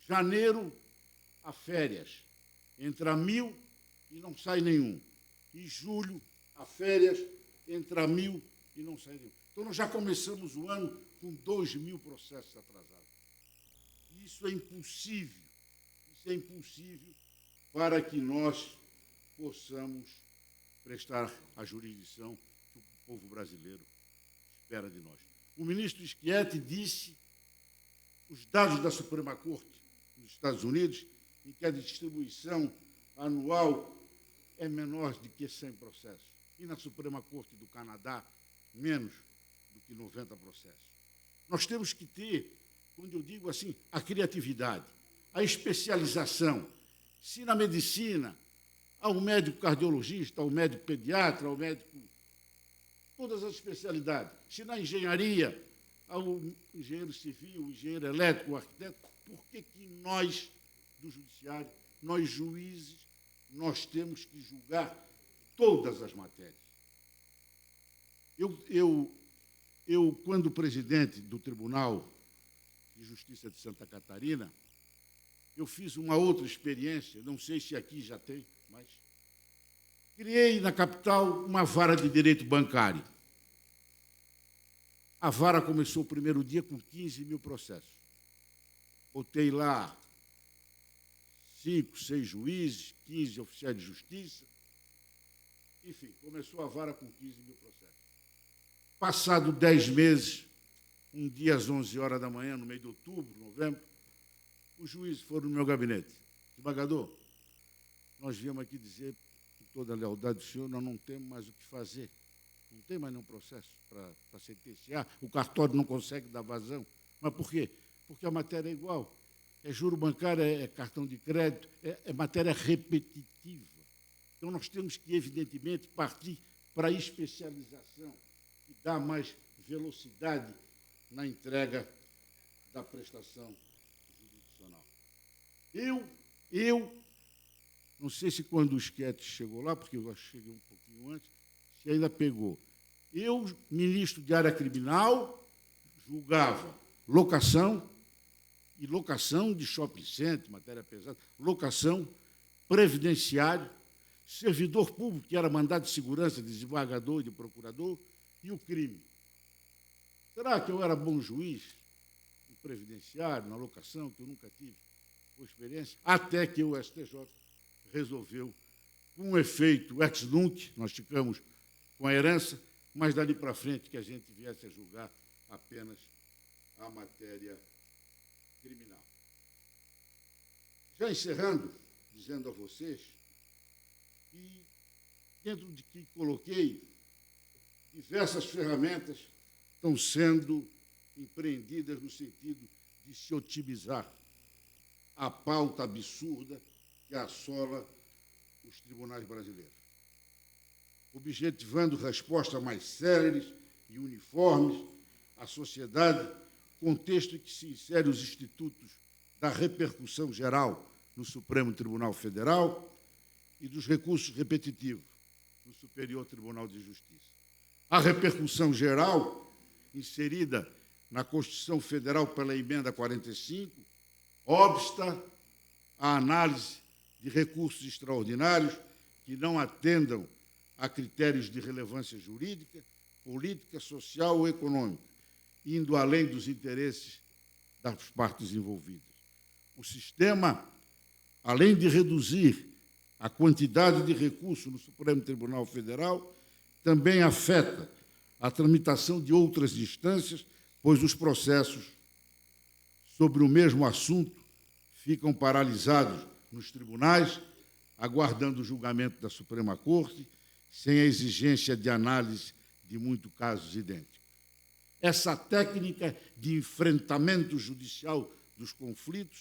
Janeiro, a férias, entra 1.000 e não sai nenhum. E julho, a férias, entra 1.000 e não sai nenhum. Então, nós já começamos o ano com 2.000 processos atrasados. Isso é impossível para que nós possamos prestar a jurisdição que o povo brasileiro espera de nós. O ministro Schietti disse os dados da Suprema Corte dos Estados Unidos, em que a distribuição anual é menor do que 100 processos. E na Suprema Corte do Canadá, menos do que 90 processos. Nós temos que ter, quando eu digo assim, a criatividade, a especialização. Se na medicina há um médico cardiologista, há um médico pediatra, há um médico... todas as especialidades. Se na engenharia há o engenheiro civil, o engenheiro elétrico, o arquiteto, por que nós, do judiciário, nós juízes, nós temos que julgar todas as matérias? Eu quando presidente do tribunal, de Justiça de Santa Catarina, eu fiz uma outra experiência, não sei se aqui já tem, mas criei na capital uma vara de direito bancário. A vara começou o primeiro dia com 15 mil processos. Botei lá 5, 6 juízes, 15 oficiais de justiça. Enfim, começou a vara com 15 mil processos. Passado 10 meses, um dia às 11 horas da manhã, no meio de outubro, novembro, os juízes foram no meu gabinete. Desembargador, nós viemos aqui dizer, com toda a lealdade do senhor, nós não temos mais o que fazer. Não tem mais nenhum processo para sentenciar. O cartório não consegue dar vazão. Mas por quê? Porque a matéria é igual. É juro bancário, é cartão de crédito, é matéria repetitiva. Então, nós temos que, evidentemente, partir para a especialização e dar mais velocidade na entrega da prestação jurisdicional. Eu não sei se quando o esquete chegou lá, porque eu cheguei um pouquinho antes, se ainda pegou. Eu, ministro de área criminal, julgava locação e locação de shopping center, matéria pesada, locação, previdenciário, servidor público, que era mandado de segurança, de desembargador e de procurador, e o crime. Será que eu era bom juiz no previdenciário, na locação, que eu nunca tive experiência? Até que o STJ resolveu, com um efeito ex nunc, nós ficamos com a herança, mas dali para frente que a gente viesse a julgar apenas a matéria criminal. Já encerrando, dizendo a vocês, e dentro de que coloquei, diversas ferramentas estão sendo empreendidas no sentido de se otimizar a pauta absurda que assola os tribunais brasileiros, objetivando respostas mais céleres e uniformes à sociedade, contexto em que se insere os institutos da repercussão geral no Supremo Tribunal Federal e dos recursos repetitivos no Superior Tribunal de Justiça. A repercussão geral, inserida na Constituição Federal pela Emenda 45, obsta à análise de recursos extraordinários que não atendam a critérios de relevância jurídica, política, social ou econômica, indo além dos interesses das partes envolvidas. O sistema, além de reduzir a quantidade de recursos no Supremo Tribunal Federal, também afeta a tramitação de outras instâncias, pois os processos sobre o mesmo assunto ficam paralisados nos tribunais, aguardando o julgamento da Suprema Corte, sem a exigência de análise de muitos casos idênticos. Essa técnica de enfrentamento judicial dos conflitos,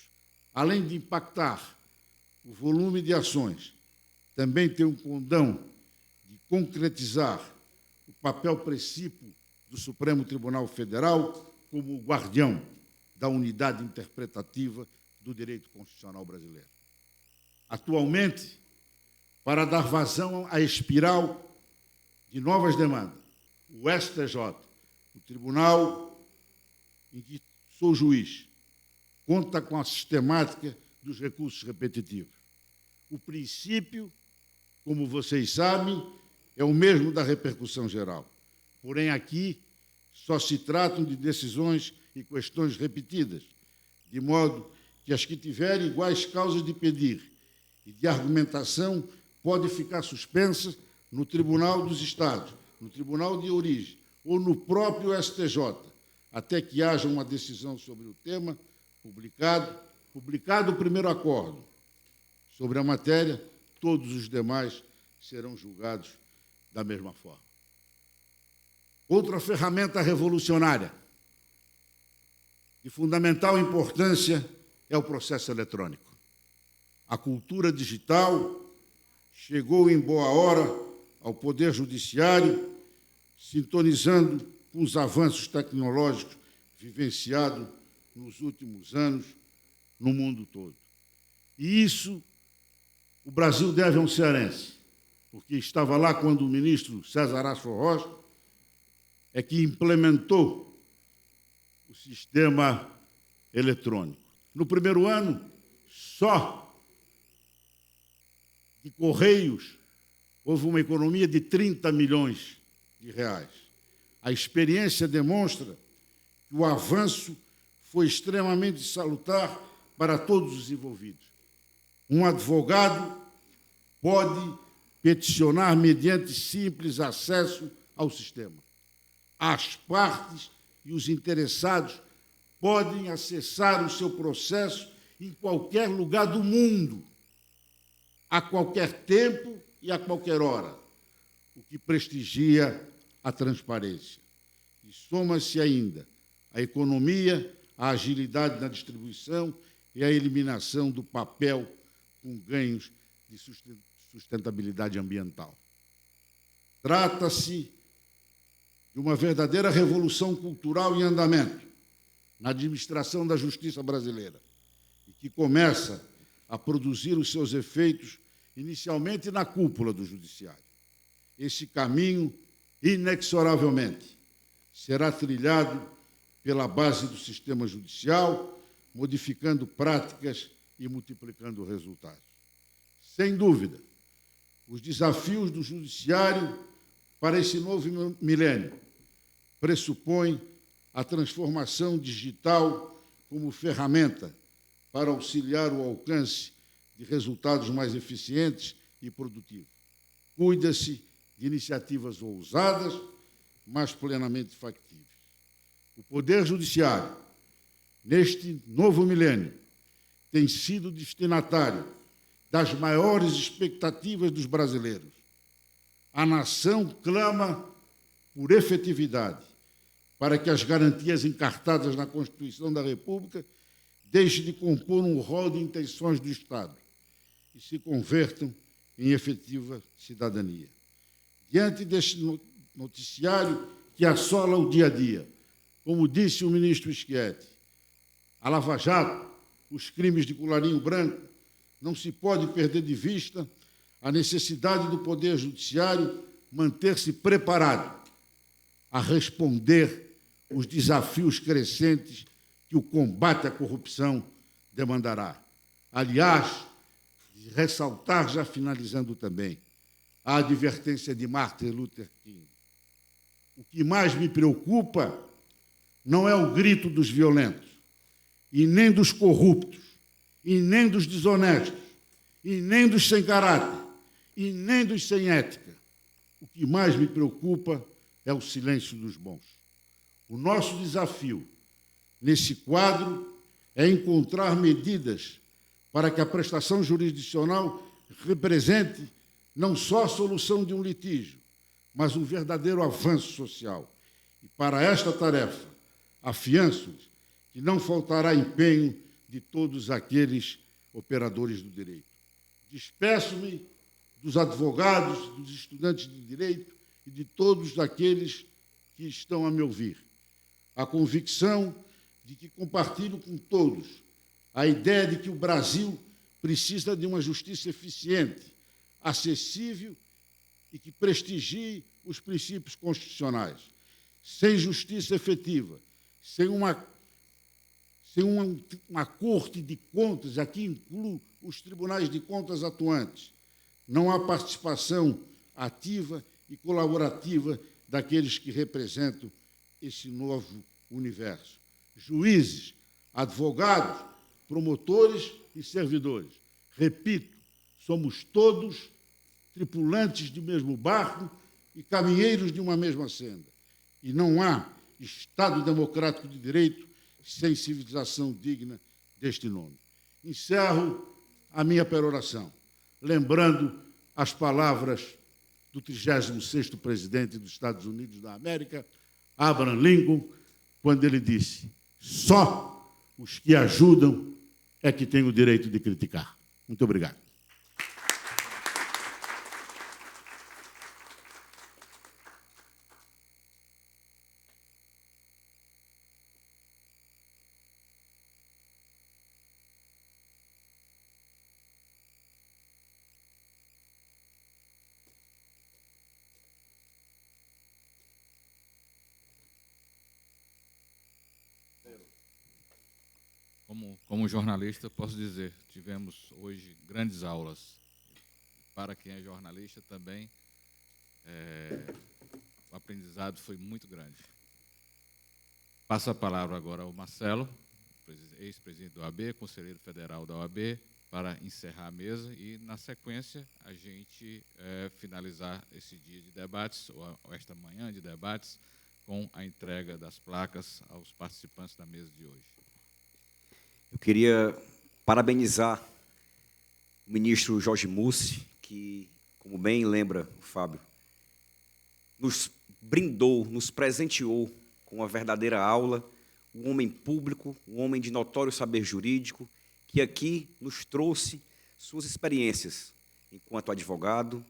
além de impactar o volume de ações, também tem um condão de concretizar o papel precípio do Supremo Tribunal Federal como o guardião da unidade interpretativa do direito constitucional brasileiro. Atualmente, para dar vazão à espiral de novas demandas, o STJ, o tribunal em que sou juiz, conta com a sistemática dos recursos repetitivos. O princípio, como vocês sabem, é o mesmo da repercussão geral. Porém, aqui só se tratam de decisões e questões repetidas, de modo que as que tiverem iguais causas de pedir e de argumentação podem ficar suspensas no Tribunal dos Estados, no Tribunal de Origem ou no próprio STJ, até que haja uma decisão sobre o tema, publicado o primeiro acordo sobre a matéria, todos os demais serão julgados da mesma forma. Outra ferramenta revolucionária de fundamental importância é o processo eletrônico. A cultura digital chegou em boa hora ao Poder Judiciário, sintonizando com os avanços tecnológicos vivenciados nos últimos anos no mundo todo. E isso o Brasil deve a um cearense, porque estava lá quando o ministro César Astro Rocha é que implementou o sistema eletrônico. No primeiro ano, só de Correios, houve uma economia de 30 milhões de reais. A experiência demonstra que o avanço foi extremamente salutar para todos os envolvidos. Um advogado pode peticionar mediante simples acesso ao sistema. As partes e os interessados podem acessar o seu processo em qualquer lugar do mundo, a qualquer tempo e a qualquer hora, o que prestigia a transparência. E soma-se ainda a economia, a agilidade na distribuição e a eliminação do papel com ganhos de sustentabilidade ambiental. Trata-se de uma verdadeira revolução cultural em andamento na administração da justiça brasileira e que começa a produzir os seus efeitos inicialmente na cúpula do judiciário. Esse caminho, inexoravelmente, será trilhado pela base do sistema judicial, modificando práticas e multiplicando resultados. Sem dúvida, os desafios do judiciário para esse novo milênio pressupõem a transformação digital como ferramenta para auxiliar o alcance de resultados mais eficientes e produtivos. Cuida-se de iniciativas ousadas, mas plenamente factíveis. O Poder Judiciário, neste novo milênio, tem sido destinatário das maiores expectativas dos brasileiros. A nação clama por efetividade, para que as garantias encartadas na Constituição da República deixem de compor um rol de intenções do Estado e se convertam em efetiva cidadania. Diante deste noticiário que assola o dia a dia, como disse o ministro Schietti, a Lava Jato, os crimes de colarinho branco, não se pode perder de vista a necessidade do Poder Judiciário manter-se preparado a responder os desafios crescentes que o combate à corrupção demandará. Aliás, de ressaltar, já finalizando também, a advertência de Martin Luther King. O que mais me preocupa não é o grito dos violentos, e nem dos corruptos, e nem dos desonestos, e nem dos sem caráter, e nem dos sem ética. O que mais me preocupa é o silêncio dos bons. O nosso desafio, nesse quadro, é encontrar medidas para que a prestação jurisdicional represente não só a solução de um litígio, mas um verdadeiro avanço social. E, para esta tarefa, afianço-lhes que não faltará empenho de todos aqueles operadores do direito. Despeço-me dos advogados, dos estudantes de direito e de todos aqueles que estão a me ouvir. A convicção de que compartilho com todos a ideia de que o Brasil precisa de uma justiça eficiente, acessível e que prestigie os princípios constitucionais. Sem justiça efetiva, sem uma corte de contas, aqui incluo os tribunais de contas atuantes, não há participação ativa e colaborativa daqueles que representam esse novo universo. Juízes, advogados, promotores e servidores. Repito, somos todos tripulantes do mesmo barco e caminheiros de uma mesma senda. E não há Estado democrático de direito sem civilização digna deste nome. Encerro a minha peroração, lembrando as palavras do 36º presidente dos Estados Unidos da América, Abraham Lincoln, quando ele disse: só os que ajudam é que têm o direito de criticar. Muito obrigado. Como jornalista, posso dizer, tivemos hoje grandes aulas. Para quem é jornalista também, o aprendizado foi muito grande. Passo a palavra agora ao Marcelo, ex-presidente da OAB, conselheiro federal da OAB, para encerrar a mesa e, na sequência, a gente finalizar esse dia de debates, ou esta manhã de debates, com a entrega das placas aos participantes da mesa de hoje. Eu queria parabenizar o ministro Jorge Mussi, que, como bem lembra o Fábio, nos brindou, nos presenteou com uma verdadeira aula, um homem público, um homem de notório saber jurídico, que aqui nos trouxe suas experiências enquanto advogado,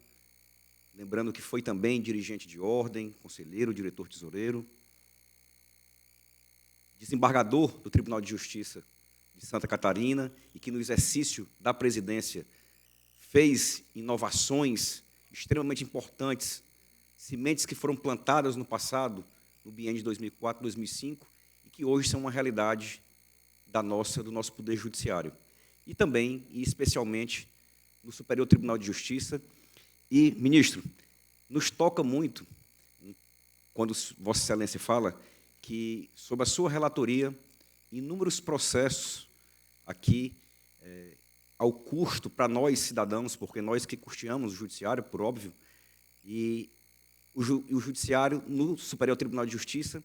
lembrando que foi também dirigente de ordem, conselheiro, diretor tesoureiro, desembargador do Tribunal de Justiça de Santa Catarina, e que no exercício da presidência fez inovações extremamente importantes, sementes que foram plantadas no passado, no biênio de 2004, 2005, e que hoje são uma realidade do nosso Poder Judiciário. E também, e especialmente, no Superior Tribunal de Justiça. E, ministro, nos toca muito, quando Vossa Excelência fala, que, sob a sua relatoria, inúmeros processos aqui, ao custo para nós, cidadãos, porque nós que custeamos o Judiciário, por óbvio, e o Judiciário, no Superior Tribunal de Justiça,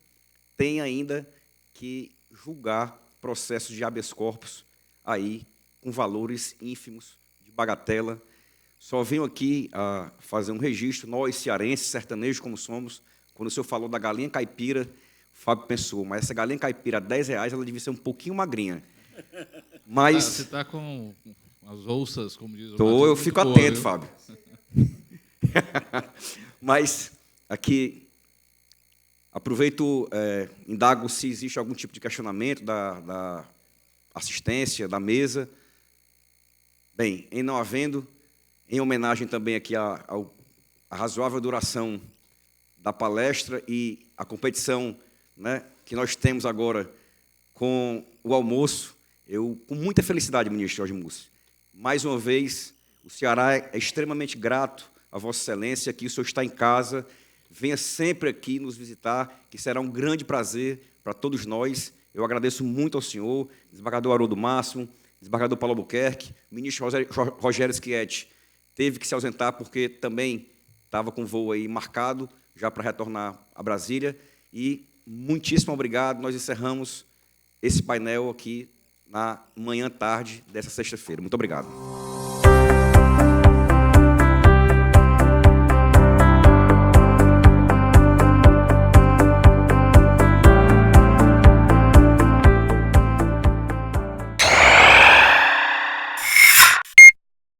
tem ainda que julgar processos de habeas corpus aí com valores ínfimos, de bagatela. Só venho aqui a fazer um registro, nós, cearenses, sertanejos como somos, quando o senhor falou da galinha caipira, o Fábio pensou, mas essa galinha caipira, R$10, ela devia ser um pouquinho magrinha. Mas... Você está com as ouças, como diz o Matheus, eu fico atento, Fábio. Mas, aqui, aproveito, indago se existe algum tipo de questionamento da assistência, da mesa. Bem, em não havendo, em homenagem também aqui à razoável duração da palestra e a competição, né, que nós temos agora com o almoço, eu, com muita felicidade, ministro Jorge Mussi, mais uma vez, o Ceará é extremamente grato a Vossa Excelência, que o senhor está em casa, venha sempre aqui nos visitar, que será um grande prazer para todos nós. Eu agradeço muito ao senhor, desembargador Haroldo Máximo, desembargador Paulo Albuquerque, o ministro Rogério Schietti teve que se ausentar porque também estava com voo aí marcado, já para retornar a Brasília. E muitíssimo obrigado. Nós encerramos esse painel aqui na manhã-tarde dessa sexta-feira. Muito obrigado.